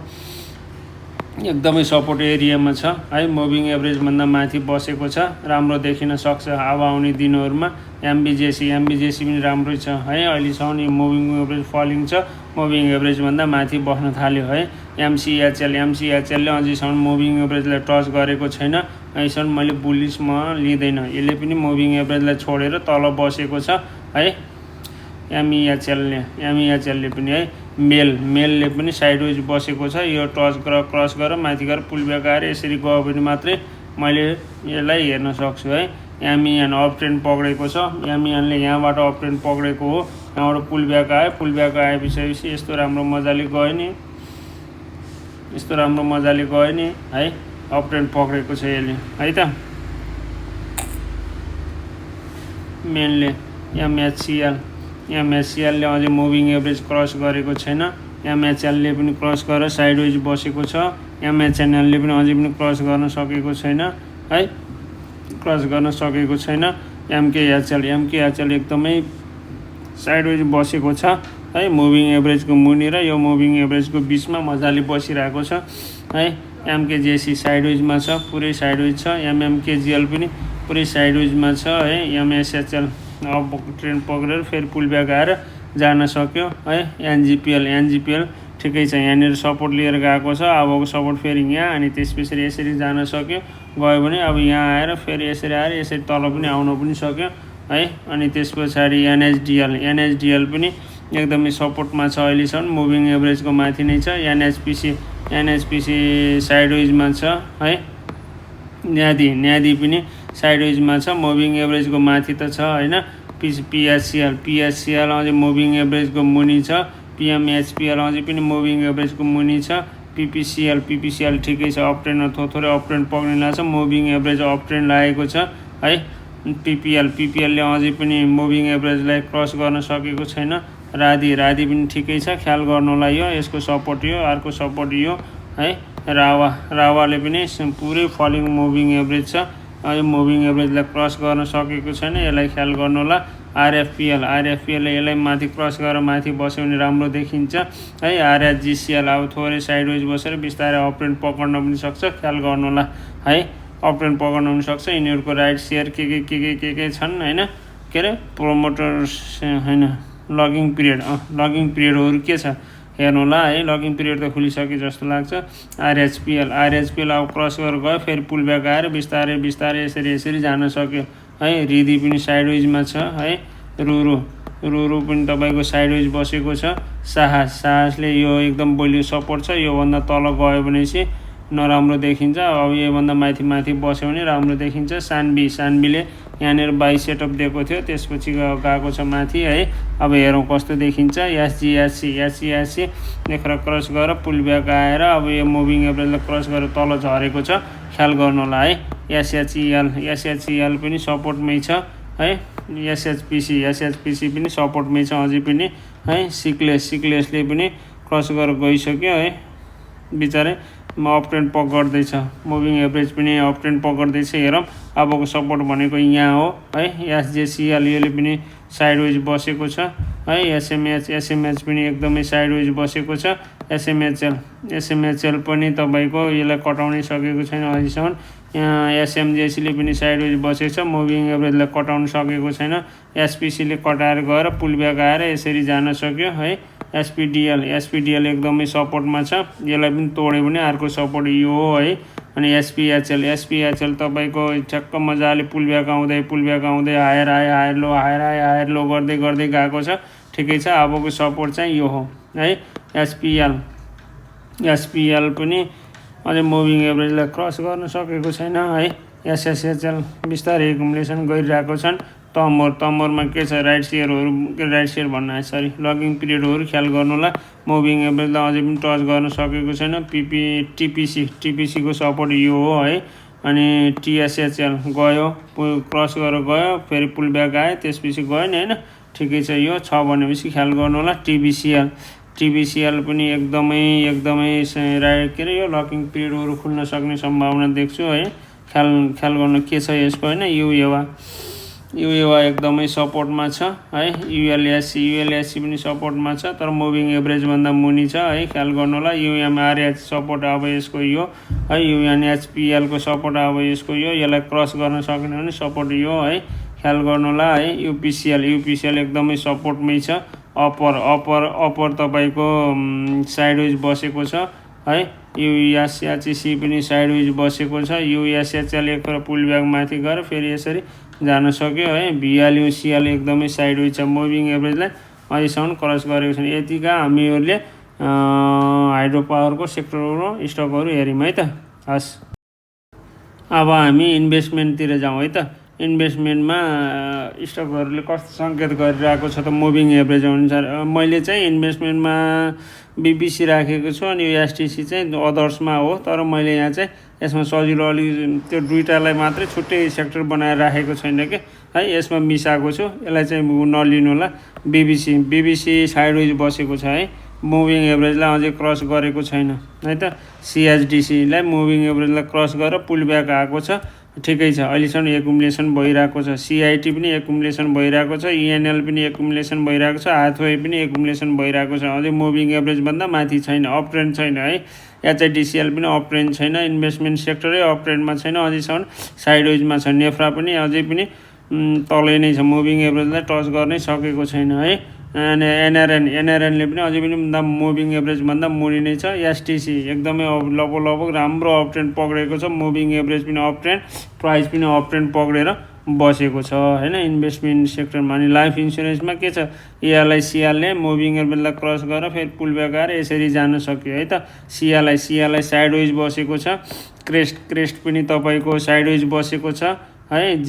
एकदमै सपोर्ट एरियामा छ है। मुभिङ एभरेजभन्दा माथि बसेको छ, राम्रो देखिन सक्छ अब आउने दिनहरूमा। MBJC पनि राम्रै छ है। अहिलेसम्म मुभिङ एभरेज फलिङ छ, मुभिङ एभरेजभन्दा माथि बस्न थाल्यो है। MCHLले अझैसम्म मुभिङ एभरेजलाई टच गरेको छैन, अहिलेसम्म मैले बुलिसमा लिँदैन। यसले पनि मुभिङ एभरेजलाई छोडेर तल बसेको छ है। MEHLले पनि है। मेलले पनि साइडवेज बसेको छ। यो टच क्रस गरेर माथि गएर पुल ब्याक आएर यसरी गयो भने मात्रै मैले यसलाई हेर्न सक्छु है। यहाँ अप ट्रेन पक्रेको छ, यानले यहाँबाट अप ट्रेन पक्रेको हो, यहाँबाट पुल ब्याक आयो, पुल ब्याक आएपछि यस्तो राम्रो मजाले गयो नि, यस्तो राम्रो मजाले गयो नि है। अप ट्रेन पक्रेको छ यसले है त। मेनले एमएचसिएलले अझै मुभिङ एभरेज क्रस गरेको छैन। एमएचएलले पनि क्रस गरेर साइडवेज बसेको छ। एमएचएनएलले पनि अझै पनि क्रस गर्न सकेको छैन है, क्रस गर्न सकेको छैन। एमकेएचएल एकदमै साइडवेज बसेको छ है, मुभिङ एभरेजको मुनि र यो मुभिङ एभरेजको बिचमा मजाले बसिरहेको छ है। एमकेजेसी साइडवेजमा छ, पुरै साइडवेज छ। एमएमकेजिएल पनि पुरै साइडवेजमा छ है। एमएसएचएल अब ट्रेन पक्रेर फेरि पुल ब्याक आएर जान सक्यो है। एनजिपिएल ठिकै छ, यहाँनिर सपोर्ट लिएर गएको छ। अबको सपोर्ट फेरि यहाँ, अनि त्यसपछि यसरी जान सक्यो, गयो भने अब यहाँ आएर फेरि यसरी आएर यसरी तल पनि आउन पनि सक्यो है। अनि त्यस पछाडि एनएचडिएल पनि एकदमै सपोर्टमा छ अहिलेसम्म, मुभिङ एभरेजको माथि नै छ। एनएचपिसी साइडवेजमा छ है। न्यादी पनि साइडवेजमा छ, मुभिङ एभरेजको माथि त छ होइन। पिएचसिएल अझै मुभिङ एभरेजको मुनि छ। पिएमएचपिएल अझै पनि मुभिङ एभरेजको मुनि छ। पिपिसिएल ठिकै छ, अप ट्रेन थोरै अप ट्रेन पक्रिन लाग्छ, मुभिङ एभरेज अप ट्रेन लागेको छ है। पिपिएलले अझै पनि मुभिङ एभरेजलाई क्रस गर्न सकेको छैन। राधी पनि ठिकै छ, ख्याल गर्नुलाई यो यसको सपोर्ट यो, अर्को सपोर्ट यो है। रावाले पनि पुरै फलिङ मुभिङ एभरेज छ, यो मुभिङ एभरेजलाई क्रस गर्न सकेको छैन, यसलाई ख्याल गर्नुला। आरएफपिएलले यसलाई माथि क्रस गरेर माथि बस्यो भने राम्रो देखिन्छ है। आरएचजिसिएल अब थोरै साइडवेज बसेर बिस्तारै अप ट्रेन पक्र्न पनि सक्छ, ख्याल गर्नुला है। अप ट्रेन पक्र्न पनि सक्छ। यिनीहरूको राइट सेयर के छन् होइन, के अरे प्रोमोटर्स होइन, लगिङ पिरियडहरू के छ हेर्नुहोला है। लगिङ पिरियड त खुलिसक्यो जस्तो लाग्छ। आरएचपिएल अब क्रस गरेर गयो, फेरि पुल ब्याक आएर बिस्तारै यसरी जान सक्यो है। रिदी पनि साइडवेजमा छ है। रुरु पनि तपाईँको साइडवेज बसेको छ। साहसले यो एकदम बलियो सपोर्ट छ, योभन्दा तल गयो भनेपछि नराम्रो देखिन्छ। अब योभन्दा माथि बस्यो भने राम्रो देखिन्छ। सानबीले यहाँनिर बाई सेटअप दिएको थियो, त्यसपछि गएको छ माथि है। अब हेरौँ कस्तो देखिन्छ। एससी लेखेर क्रस गरेर पुल ब्याक आएर अब यो मुभिङ एभरेजलाई क्रस गरेर तल झरेको छ, ख्याल गर्नुला है। एसएचइएल पनि सपोर्टमै छ है। एसएचपिसी पनि सपोर्टमै छ अझै पनि है। सिक्लेसले पनि क्रस गरेर गइसक्यो है, बिचारै अप ट्रेन पक्र्दैछ, मुभिङ एभरेज पनि अप ट्रेन पक्र्दैछ। हेरौँ अबको सपोर्ट भनेको यहाँ हो है। एसजेसिएल यसले पनि साइडवेज बसेको छ है। एसएमएच पनि एकदमै साइडवेज बसेको छ। एसएमएचएल पनि तपाईँको यसलाई कटाउनै सकेको छैन अहिलेसम्म। यहाँ एसएमजेसीले पनि साइडवेज बसेको छ, मुभिङ एभरेजलाई कटाउन सकेको छैन। एसपिसीले कटाएर गएर पुल ब्याक आएर यसरी जान सक्यो है। एसपिडिएल एकदमै सपोर्टमा छ, यसलाई पनि तोड्यो भने अर्को सपोर्ट यो हो है। अनि एसपिएचएल तपाईँको ठ्याक्क मजाले पुल ब्याक आउँदै हायर लो गर्दै गएको छ, ठिकै छ। अबको सपोर्ट चाहिँ यो हो है। एसपिएल पनि अझै मुभिङ एभरेजलाई क्रस गर्न सकेको छैन है। एसएसएचएल बिस्तारै एकुमुलेसन गरिरहेको छन्। तमोरमा के छ, राइट सेयर लगिङ पिरियडहरू ख्याल गर्नुला। मुभिङ एभरेजलाई अझै पनि टच गर्न सकेको छैन। टिपिसीको सपोर्ट यो हो है। अनि टिएसएचएल गयो, क्रस गरेर गयो, फेरि पुल ब्याक आयो, त्यसपछि गयो नि होइन, ठिकै छ। यो छ भनेपछि ख्याल गर्नुहोला। टिबिसिएल पनि एकदमै के अरे यो लकिङ पिरियडहरू खुल्न सक्ने सम्भावना देख्छु है। ख्याल गर्नु के छ यसको होइन। युएवा एकदमै सपोर्टमा छ है। युएलएससी पनि सपोर्टमा छ, तर मुभिङ एभरेजभन्दा मुनि छ है, ख्याल गर्नुहोला। युएमआरएच सपोर्ट अब यसको यो है। युएनएचपिएलको सपोर्ट अब यसको यो, यसलाई क्रस गर्न सक्ने भने सपोर्ट यो है, ख्याल गर्नुहोला है। युपिसिएल एकदमै सपोर्टमै छ। अपर तपाईँको साइडवेज बसेको छ है। युएसएचसी पनि साइडवेज बसेको छ। युएसएचएल एक पुल ब्याक माथि गएर फेरि यसरी जान सक्यो है। भिएलयुसिएल एकदमै साइडवेज छ, मुभिङ एभरेजलाई अहिलेसम्म क्रस गरेको छैन। यतिका हामीहरूले हाइड्रो पावरको सेक्टरको स्टकहरू हेऱ्यौँ है त। हस्, अब हामी इन्भेस्टमेन्टतिर जाउँ है त। इन्भेस्टमेन्टमा स्टकहरूले कस्तो सङ्केत गरिरहेको छ त मुभिङ एभरेज अनुसार। मैले चाहिँ इन्भेस्टमेन्टमा बिबिसी राखेको छु अनि यो एसटिसी चाहिँ अदर्समा हो। तर मैले यहाँ चाहिँ यसमा सजिलो अलि त्यो दुइटालाई मात्रै छुट्टै सेक्टर बनाएर राखेको छैन कि है, यसमा मिसाएको छु। यसलाई चाहिँ नलिनु होला। बिबिसी साइडवेज बसेको छ है, मुभिङ एभरेजलाई अझै क्रस गरेको छैन है त। सिएचडिसीलाई मुभिङ एभरेजलाई क्रस गरेर पुल ब्याक आएको छ, ठिकै छ। अहिलेसम्म एकुमुलेसन भइरहेको छ। सिआइटी पनि एकुमुलेसन भइरहेको छ, इएनएल पनि एकुमुलेसन भइरहेको छ, हाथवे पनि एकुमुलेसन भइरहेको छ। अझै मुभिङ एभरेजभन्दा माथि छैन, अप ट्रेन्ड छैन है। एचआइडिसिएल पनि अप ट्रेन्ड छैन, इन्भेस्टमेन्ट सेक्टरै अप ट्रेन्डमा छैन, अझैसम्म साइडवेजमा छ। नेफ्रा पनि अझै पनि तलै नै छ, मुभिङ एभरेजलाई टच गर्नै सकेको छैन है। अनि एनआरएनले पनि अझै पनि मुभिङ एभरेजभन्दा मुनि नै छ। एसटिसी एकदमै लगभग राम्रो अप ट्रेन्ड पक्रेको छ, मुभिङ एभरेज पनि अप ट्रेन्ड, प्राइस पनि अप ट्रेन्ड पक्रेर बसेको छ होइन इन्भेस्टमेन्ट सेक्टरमा। अनि लाइफ इन्सुरेन्समा के छ, एलआइसिएलले मुभिङ एभरेजलाई क्रस गरेर फेरि पुल ब्याक आएर यसरी जान सक्यो है त। सिएलआई साइडवेज बसेको छ, क्रेस्ट पनि तपाईँको साइडवेज बसेको छ है।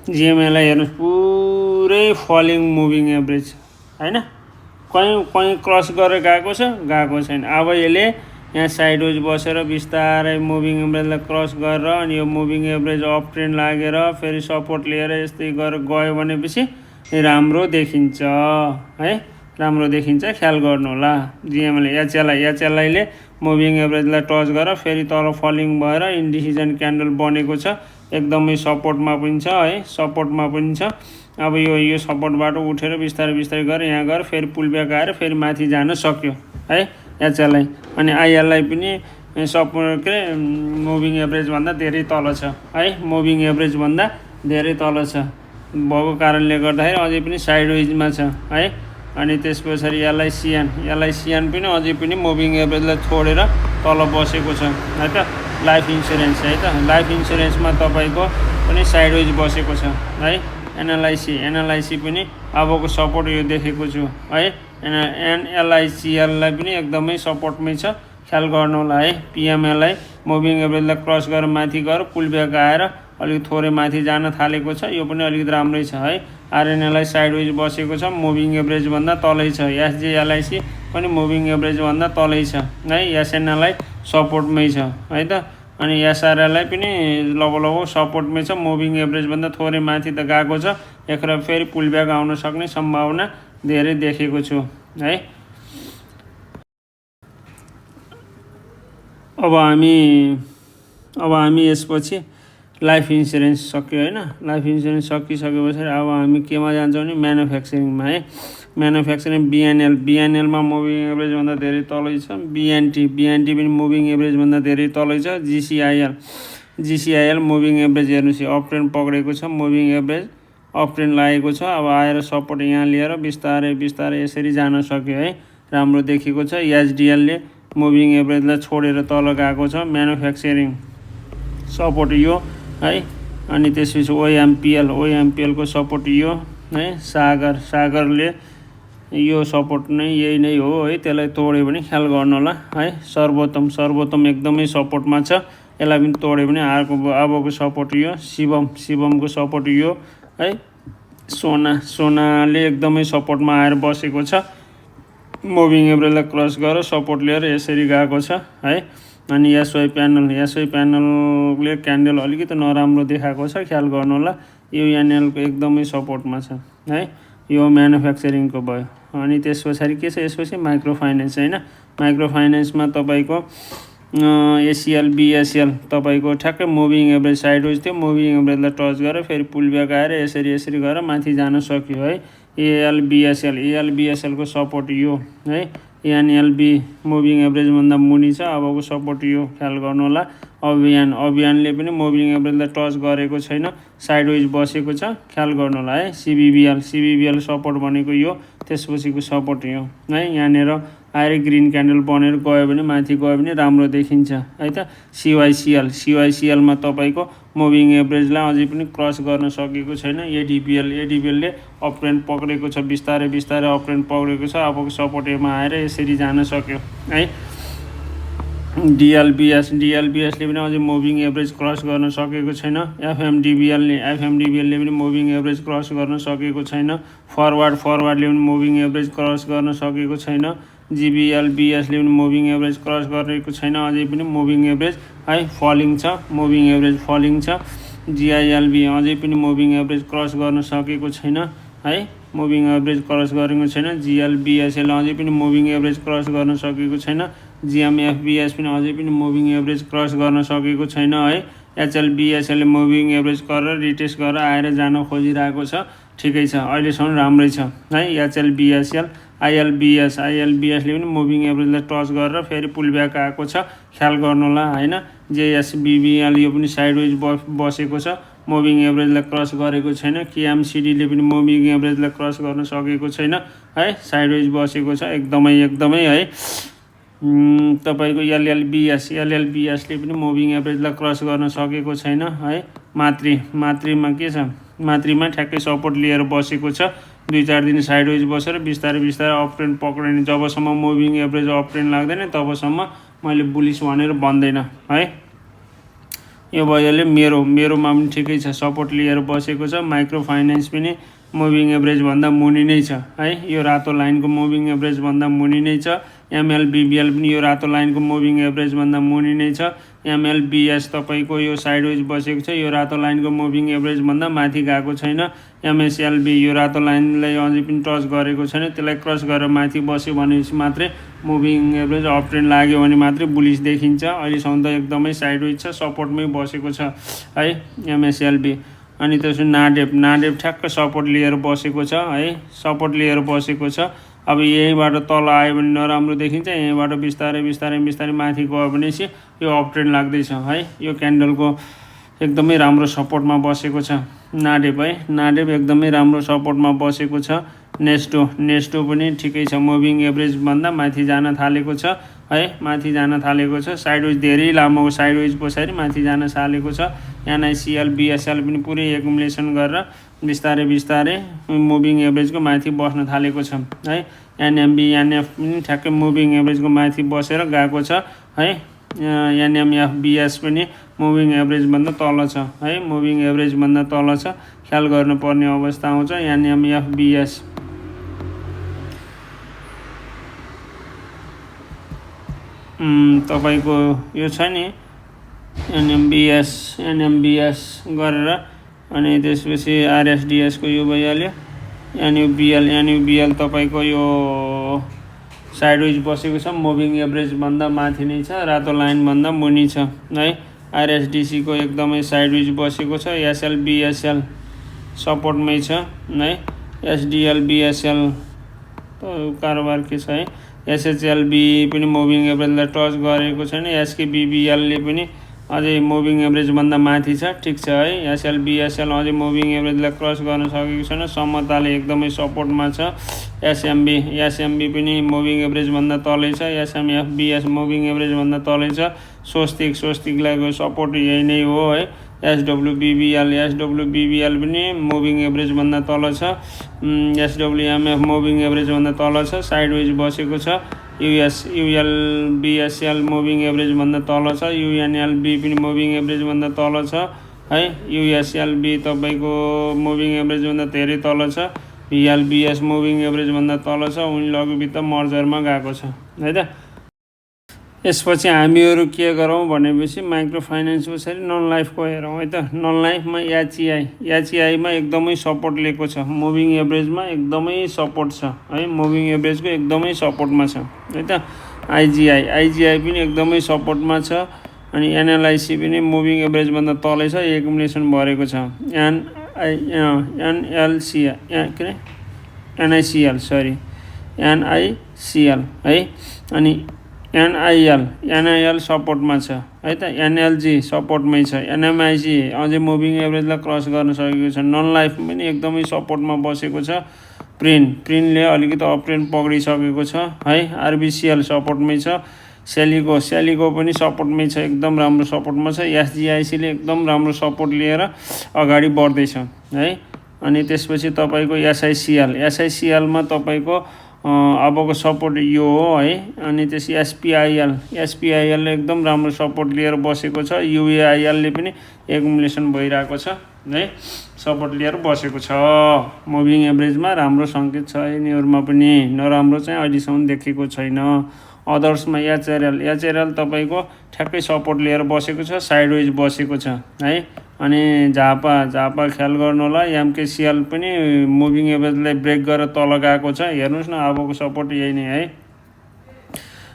जिएमएलआई हेर्नुहोस्, पुरै फलिङ मुभिङ एभरेज होइन, कहीँ क्रस गरेर गएको छैन। अब यसले यहाँ साइडवेज बसेर बिस्तारै मुभिङ एभरेजलाई क्रस गरेर अनि यो मुभिङ एभरेज अप ट्रेन्ड लागेर फेरि सपोर्ट लिएर यस्तै गरेर गयो भनेपछि राम्रो देखिन्छ है, राम्रो देखिन्छ, ख्याल गर्नु होला। एचएलआईले मुभिङ एभरेजलाई टच गरेर फेरि तल फलिङ भएर इन्डिसिजन क्यान्डल बनेको छ, एकदमै सपोर्टमा पनि छ है, सपोर्टमा पनि छ। अब यो सपोर्टबाट उठेर बिस्तारै गरेर यहाँ गएर फेरि पुल ब्याक आएर फेरि माथि जान सक्यो है एचएलआई। अनि आइएलआई पनि सपोर्ट मुभिङ एभरेजभन्दा धेरै तल छ है, मुभिङ एभरेजभन्दा धेरै तल छ भएको कारणले गर्दाखेरि अझै पनि साइडवेजमा छ है। अनि त्यस पछाडि एलआइसिएन पनि अझै पनि मुभिङ एभरेजलाई छोडेर तल बसेको छ है त। लाइफ इन्सुरेन्स है त, लाइफ इन्सुरेन्समा तपाईँको पनि साइडवेज बसेको छ है। एनएलआइसी पनि अबको सपोर्ट यो देखेको छु है। एनएलआइसिएललाई पनि एकदमै सपोर्टमै छ, ख्याल गर्नु होला है। पिएमएलआई मुभिङ एभरेजलाई क्रस गरेर माथि गएर पुल ब्याक आएर अलिक थोरै माथि जान थालेको छ, यो पनि अलिकति राम्रै छ है। आरएनएलआई साइडवेज बसेको छ, मुभिङ एभरेजभन्दा तलै छ। एसजेएलआइसी पनि मुभिङ एभरेजभन्दा तलै छ है। एसएनएलआई सपोर्टमै छ है त। अनि एसआरएलआई पनि लगभग सपोर्टमै छ, मुभिङ एभरेजभन्दा थोरै माथि त गएको छ। एकखेर फेरि पुल ब्याक आउन सक्ने सम्भावना धेरै देखेको छु है। अब हामी यसपछि लाइफ इन्सुरेन्स सक्यो होइन। लाइफ इन्सुरेन्स सकिसकेपछि अब हामी केमा जान्छौँ भने म्यानुफ्याक्चरिङमा है। म्यानुफ्याक्चरिङ बिएनएलमा मुभिङ एभरेजभन्दा धेरै तलै छ। बिएनटी पनि मुभिङ एभरेजभन्दा धेरै तलै छ। जिसिआइएल मुभिङ एभरेज हेर्नुहोस्, अप ट्रेन्ड पक्रेको छ, मुभिङ एभरेज अप ट्रेन्ड लागेको छ। अब आएर सपोर्ट यहाँ लिएर बिस्तारै यसरी जान सक्यो है, राम्रो देखेको छ। एचडिएलले मुभिङ एभरेजलाई छोडेर तल गएको छ। म्यानुफ्याक्चरिङ सपोर्ट यो है। अनि त्यसपछि ओएमपिएलको सपोर्ट यो है। सागरले यो सपोर्ट नै यही नै हो है, त्यसलाई तोड्यो भने ख्याल गर्नु होला है। सर्वोत्तम एकदमै सपोर्टमा छ, यसलाई पनि तोड्यो भने अबको सपोर्ट यो। शिवमको सपोर्ट यो है। सोनाले एकदमै सपोर्टमा आएर बसेको छ, मुभिङ एभरेजलाई क्रस गरेर सपोर्ट लिएर यसरी गएको छ है। अनि एसवाई प्यानलले क्यान्डल अलिकति नराम्रो देखाएको छ, ख्याल गर्नु होला। युएनएलको एकदमै सपोर्टमा छ है। यो म्यानुफ्याक्चरिङको भयो। अनि त्यस पछाडि के छ, यसपछि माइक्रो फाइनेन्स होइन। माइक्रो फाइनेन्समा तपाईँको एसिएल बिएसएल तपाईँको ठ्याक्कै मुभिङ एभरेज साइडवेज थियो, मुभिङ एभरेजलाई टच गरेर फेरि पुल ब्याक आएर यसरी गरेर माथि जान सक्यो है। एएलबिएसएलको सपोर्ट यो है। एनएलबी मुभिङ एभरेजभन्दा मुनि छ, अबको सपोर्ट यो, ख्याल गर्नु होला। अभियानले पनि मुभिङ एभरेजलाई टच गरेको छैन, साइडवेज बसेको छ, ख्याल गर्नु होला है। सिबिबिएल सपोर्ट भनेको यो, त्यसपछिको सपोर्ट यो है। यहाँनिर आएर ग्रिन क्यान्डल बनेर गयो भने माथि गयो भने राम्रो देखिन्छ है त। सिवाइसिएलमा तपाईँको मुभिङ एभरेजलाई अझै पनि क्रस गर्न सकेको छैन। एडिबिएलले अप ट्रेन्ड पक्रेको छ, बिस्तारै अप ट्रेन्ड पक्रेको छ। अब सपोर्ट एमा आएर यसरी जान सक्यो है। डिएलबिएसले पनि अझै मुभिङ एभरेज क्रस गर्न सकेको छैन। एफएमडिबिएलले पनि मुभिङ एभरेज क्रस गर्न सकेको छैन। फरवर्डले पनि मुभिङ एभरेज क्रस गर्न सकेको छैन। जिबिएलबिएसले पनि मुभिङ एभरेज क्रस गरेको छैन, अझै पनि मुभिङ एभरेज है फलिङ छ। जिआइएलबी अझै पनि मुभिङ एभरेज क्रस गर्न सकेको छैन है, मुभिङ एभरेज क्रस गरेको छैन। जिएलबिएसएल अझै पनि मुभिङ एभरेज क्रस गर्न सकेको छैन। जिएमएफबिएस पनि अझै पनि मुभिङ एभरेज क्रस गर्न सकेको छैन है। एचएलबिएसएलले मुभिङ एभरेज गरेर रिटेस्ट गरेर आएर जान खोजिरहेको छ, ठिकै छ, अहिलेसम्म राम्रै छ है। एचएलबिएसएल आइएलबिएसले पनि मुभिङ एभरेजलाई टच गरेर फेरि पुलब्याक आएको छ, ख्याल गर्नु होला होइन। जेएसबिबिएल यो पनि साइडवेज बसेको छ, मुभिङ एभरेजलाई क्रस गरेको छैन। केएमसिडीले पनि मुभिङ एभरेजलाई क्रस गर्न सकेको छैन है, साइडवेज बसेको छ एकदमै है। तपाईँको एलएलबिएसले पनि मुभिङ एभरेजलाई क्रस गर्न सकेको छैन है। मात्रीमा के छ, मात्रीमा ठ्याक्कै सपोर्ट लिएर बसेको छ। 2-4 दिन साइडवेज बसेर बिस्तारै अप ट्रेन्ड पक्रिने। जबसम्म मुभिङ एभरेज अप ट्रेन्ड लाग्दैन तबसम्म मैले बुलिस भनेर भन्दैन है। यो भइहाल्यो। मेरोमा पनि ठिकै छ, सपोर्ट लिएर बसेको छ। माइक्रो फाइनेन्स पनि मुभिङ एभरेज भन्दा मुनि नै छ है, यो रातो लाइनको मुभिङ एभरेज भन्दा मुनि नै छ। एमएलबिबिएल पनि यो रातो लाइनको मुभिङ एभरेज भन्दा मुनि नै छ। एमएलबिएस तपाईँको यो साइडवेज बसेको छ, यो रातो लाइनको मुभिङ एभरेज भन्दा माथि गएको छैन। एमएसएलबी यो रातो लाइनलाई अझै पनि टच गरेको छैन, त्यसलाई क्रस गरेर माथि बस्यो भनेपछि मात्रै मुभिङ एभरेज अप ट्रेन्ड लाग्यो भने मात्रै बुलिस देखिन्छ। अहिलेसम्म त एकदमै साइडवेज छ, सपोर्टमै बसेको छ है एमएसएलबी। अनि त्यसपछि नाडेप ठ्याक्क सपोर्ट लिएर बसेको छ है, सपोर्ट लिएर बसेको छ। अब यहीँबाट तल आयो भने नराम्रो देखिन्छ, यहीँबाट बिस्तारै माथि गयो भनेपछि यो अप ट्रेन्ड लाग्दैछ है। यो क्यान्डलको एकदमै राम्रो सपोर्टमा बसेको छ नाडेप है, नाडेप एकदमै राम्रो सपोर्टमा बसेको छ। नेस्टो पनि ठिकै छ, मुभिङ एभरेज भन्दा माथि जान थालेको छ है, माथि जान थालेको छ। साइडवेज धेरै लामो साइडवेज पछाडि माथि जान थालेको छ। एनआइसिएल बिएसएल पनि पुरै एकुमुलेसन गरेर बिस्तारै मुभिङ एभरेजको माथि बस्न थालेको छ है। एनएफ पनि ठ्याक्कै मुभिङ एभरेजको माथि बसेर गएको छ है। एनएमएफबिएस पनि मुभिङ एभरेजभन्दा तल छ है, मुभिङ एभरेजभन्दा तल छ, ख्याल गर्नुपर्ने अवस्था आउँछ। एनएमएफबिएस तपाईँको यो छ नि एनएमबिएस गरेर, अनि त्यसपछि आरएसडिएसको यो भइहाल्यो। एनयुबिएल तपाईँको यो साइडवेज बसेको छ, मुभिङ एभरेजभन्दा माथि नै छ, रातो लाइनभन्दा मुनि छ है। आरएसडिसीको एकदमै साइडवेज बसेको छ। एसएलबिएसएल सपोर्टमै छ है। एसडिएलबिएसएल कारोबार के छ है। एसएचएलबी पनि मुभिङ एभरेजलाई टच गरेको छैन। एसकेबिबिएलले पनि अझै मुभिङ एभरेजभन्दा माथि छ, ठिक छ है। एसएलबिएसएल अझै मुभिङ एभरेजलाई क्रस गर्न सकेको छैन, समताले एकदमै सपोर्टमा छ। एसएमबी पनि मुभिङ एभरेजभन्दा तलै छ। एसएमएफबिएस मुभिङ एभरेजभन्दा तलै छ। स्वस्तिकलाई सपोर्ट यही नै हो है। एसडब्लुबिबिएल पनि मुभिङ एभरेजभन्दा तल छ। एसडब्लुएमएफ मुभिङ एभरेजभन्दा तल छ, साइडवेज बसेको छ। युएलबिएसएल मुभिङ एभरेजभन्दा तल छ। युएनएलबी पनि मुभिङ एभरेजभन्दा तल छ है। युएसएलबी तपाईँको मुभिङ एभरेजभन्दा धेरै तल छ। भिएलबिएस मुभिङ एभरेजभन्दा तल छ, उनी लघुवित्त मर्जरमा गएको छ है त। यसपछि हामीहरू के गरौँ भनेपछि माइक्रो फाइनेन्स पछाडि नन लाइफको हेरौँ है त। नन लाइफमा एचइआईमा एकदमै सपोर्ट लिएको छ, मुभिङ एभरेजमा एकदमै सपोर्ट छ है, मुभिङ एभरेजको एकदमै सपोर्टमा छ है त। आइजिआई पनि एकदमै सपोर्टमा छ। अनि एनएलआइसी पनि मुभिङ एभरेजभन्दा तलै छ, एकुमुलेसन भरेको छ। एनआइसिएल है। अनि एनआइएल सपोर्टमा छ है त। एनएलजी सपोर्टमै छ। एनएमआइसी अझै मुभिङ एभरेजलाई क्रस गर्न सकेको छ। नन लाइफ पनि एकदमै सपोर्टमा बसेको छ प्रिन्टले अलिकति अप ट्रेन्ड पक्रिसकेको छ है। आरबिसिएल सपोर्टमै छ। सेलिको पनि सपोर्टमै छ, एकदम राम्रो सपोर्टमा छ। एसजिआइसीले एकदम राम्रो सपोर्ट लिएर अगाडि बढ्दैछ है। अनि त्यसपछि तपाईँको एसआइसिएलमा तपाईँको अबको सपोर्ट यो हो है। अनि त्यस एसपिआइएलले एकदम राम्रो सपोर्ट लिएर बसेको छ। युएआइएलले पनि एकुमुलेसन भइरहेको छ है, सपोर्ट लिएर बसेको छ। मुभिङ एभरेजमा राम्रो सङ्केत छ यिनीहरूमा पनि, नराम्रो चाहिँ अहिलेसम्म देखेको छैन। अदर्समा एचएरएल तपाईँको ठ्याक्कै सपोर्ट लिएर बसेको छ, साइडवेज बसेको छ है। अनि झापा ख्याल गर्नु होला। एमकेसिएल पनि मुभिङ एभरेजलाई ब्रेक गरेर तल गएको छ, हेर्नुहोस् न अबको सपोर्ट यही नै है।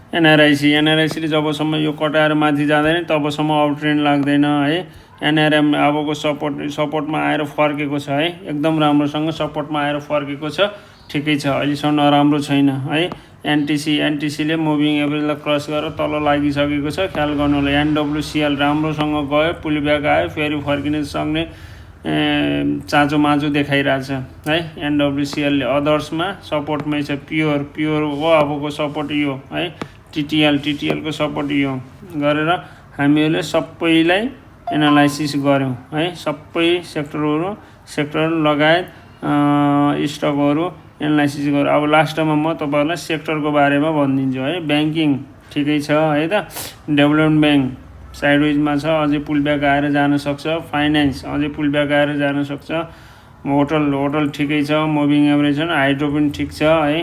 एनआरआइसीले जबसम्म यो कटाएर माथि जाँदैन तबसम्म अप ट्रेन्ड लाग्दैन है। एनआरएम अबको सपोर्टमा आएर फर्केको छ है, एकदम राम्रोसँग सपोर्टमा आएर फर्केको छ, ठिकै छ, अहिलेसम्म नराम्रो छैन है। एनटिसीले मुभिङ एभरेजलाई क्रस गरेर तल लागिसकेको छ, ख्याल गर्नु होला। एनडब्लुसिएल राम्रोसँग गयो, पुलब्याक आयो, फेरि फर्किन सक्ने चाँचो माचो देखाइरहेछ है एनडब्लुसिएलले। अदर्समा सपोर्टमै छ। प्योरको अबको सपोर्ट यो है। टिटिएलको सपोर्ट यो गरेर हामीहरूले सबैलाई एनालाइसिस गऱ्यौँ है। सबै सेक्टर लगायत स्टकहरू एनालाइसिस गरेर अब लास्टमा म तपाईँहरूलाई सेक्टरको बारेमा भनिदिन्छु है। ब्याङ्किङ ठिकै छ है त। डेभलपमेन्ट ब्याङ्क साइडवेजमा छ, अझै पुलब्याक आएर जान सक्छ। फाइनेन्स अझै पुलब्याक आएर जान सक्छ। होटल ठिकै छ, मुभिङ एभरेज छ। हाइड्रो पनि ठिक छ है।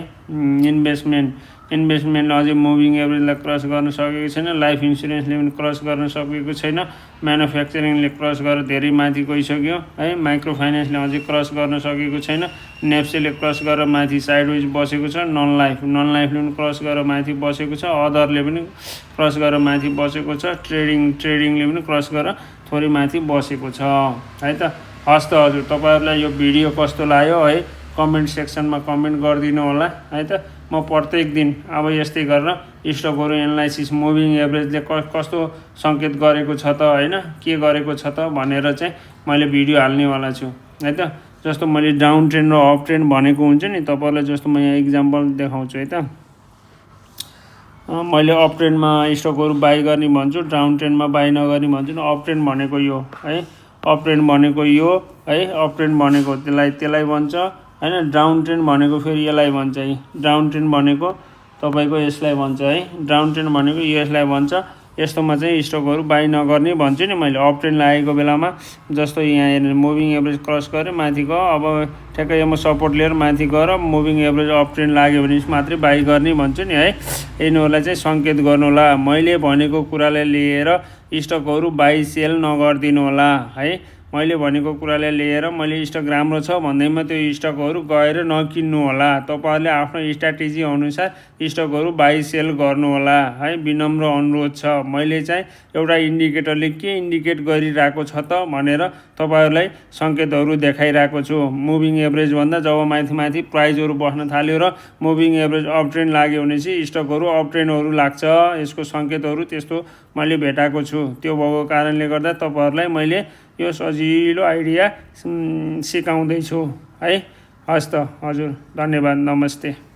इन्भेस्टमेन्ट अझै मुभिङ एभरेजलाई क्रस गर्न सकेको छैन। लाइफ इन्सुरेन्सले पनि क्रस गर्न सकेको छैन। म्यानुफ्याक्चरिङले क्रस गरेर धेरै माथि गइसक्यो है। माइक्रो फाइनेन्सले अझै क्रस गर्न सकेको छैन। नेप्सेले क्रस गरेर माथि साइडवेज बसेको छ। नन लाइफले पनि क्रस गरेर माथि बसेको छ। अदरले पनि क्रस गरेर माथि बसेको छ। ट्रेडिङले पनि क्रस गरेर थोरै माथि बसेको छ है त। हस् त हजुर, तपाईँहरूलाई यो भिडियो कस्तो लाग्यो है, कमेन्ट सेक्सनमा कमेन्ट गरिदिनु होला है त। म प्रत्येक दिन अब यस्तै गरेर स्टकहरू एनालाइसिस, मुभिङ एभरेजले कस्तो सङ्केत गरेको छ त होइन, के गरेको छ त भनेर चाहिँ मैले भिडियो हाल्नेवाला छु है त। जस्तो मैले डाउन ट्रेन्ड र अप ट्रेन्ड भनेको हुन्छ नि तपाईँहरूलाई, जस्तो म यहाँ इक्जाम्पल देखाउँछु है त। मैले अप ट्रेन्डमा स्टकहरू बाई गर्ने भन्छु, डाउन ट्रेन्डमा बाई नगर्ने भन्छु। अप ट्रेन्ड भनेको यो है, अप ट्रेन्ड भनेको यो है। अप ट्रेन्ड भनेको त्यसलाई भन्छ होइन। डाउन ट्रेन्ड भनेको फेरि यसलाई भन्छ है। डाउन ट्रेन्ड भनेको तपाईँको यसलाई भन्छ है। डाउन ट्रेन्ड भनेको यसलाई भन्छ। यस्तोमा चाहिँ स्टकहरू बाई नगर्ने भन्छु नि मैले। अप ट्रेन्ड लागेको बेलामा जस्तो यहाँ हेर्नु, मुभिङ एभरेज क्रस गऱ्यो, माथि गयो, अब ठ्याक्कै म सपोर्ट लिएर माथि गएर मुभिङ एभरेज अप ट्रेन्ड लाग्यो भने मात्रै बाई गर्ने भन्छु नि है। यिनीहरूलाई चाहिँ सङ्केत गर्नु होला। मैले भनेको कुरालाई लिएर स्टकहरू बाई सेल नगरिदिनु होला है। मैले भनेको कुरालाई लिएर मैले स्टक राम्रो छ भन्दैमा त्यो स्टकहरू गएर नकिन्नु होला। तपाईँहरूले आफ्नो स्ट्राटेजी अनुसार स्टकहरू बाई सेल गर्नु होला है, विनम्र अनुरोध छ। मैले चाहिँ एउटा इन्डिकेटरले के इन्डिकेट गरिरहेको छ त भनेर तपाईँहरूलाई सङ्केतहरू देखाइरहेको छु। मुभिङ एभरेजभन्दा जब माथि प्राइजहरू बस्न थाल्यो र मुभिङ एभरेज अप ट्रेन्ड लाग्यो भनेपछि स्टकहरू अप ट्रेन्डहरू लाग्छ। यसको सङ्केतहरू त्यस्तो मैले भेटाएको छु। त्यो भएको कारणले गर्दा तपाईँहरूलाई मैले यो सजिलो आइडिया सिकाउँदैछु है। हस् त हजुर, धन्यवाद, नमस्ते।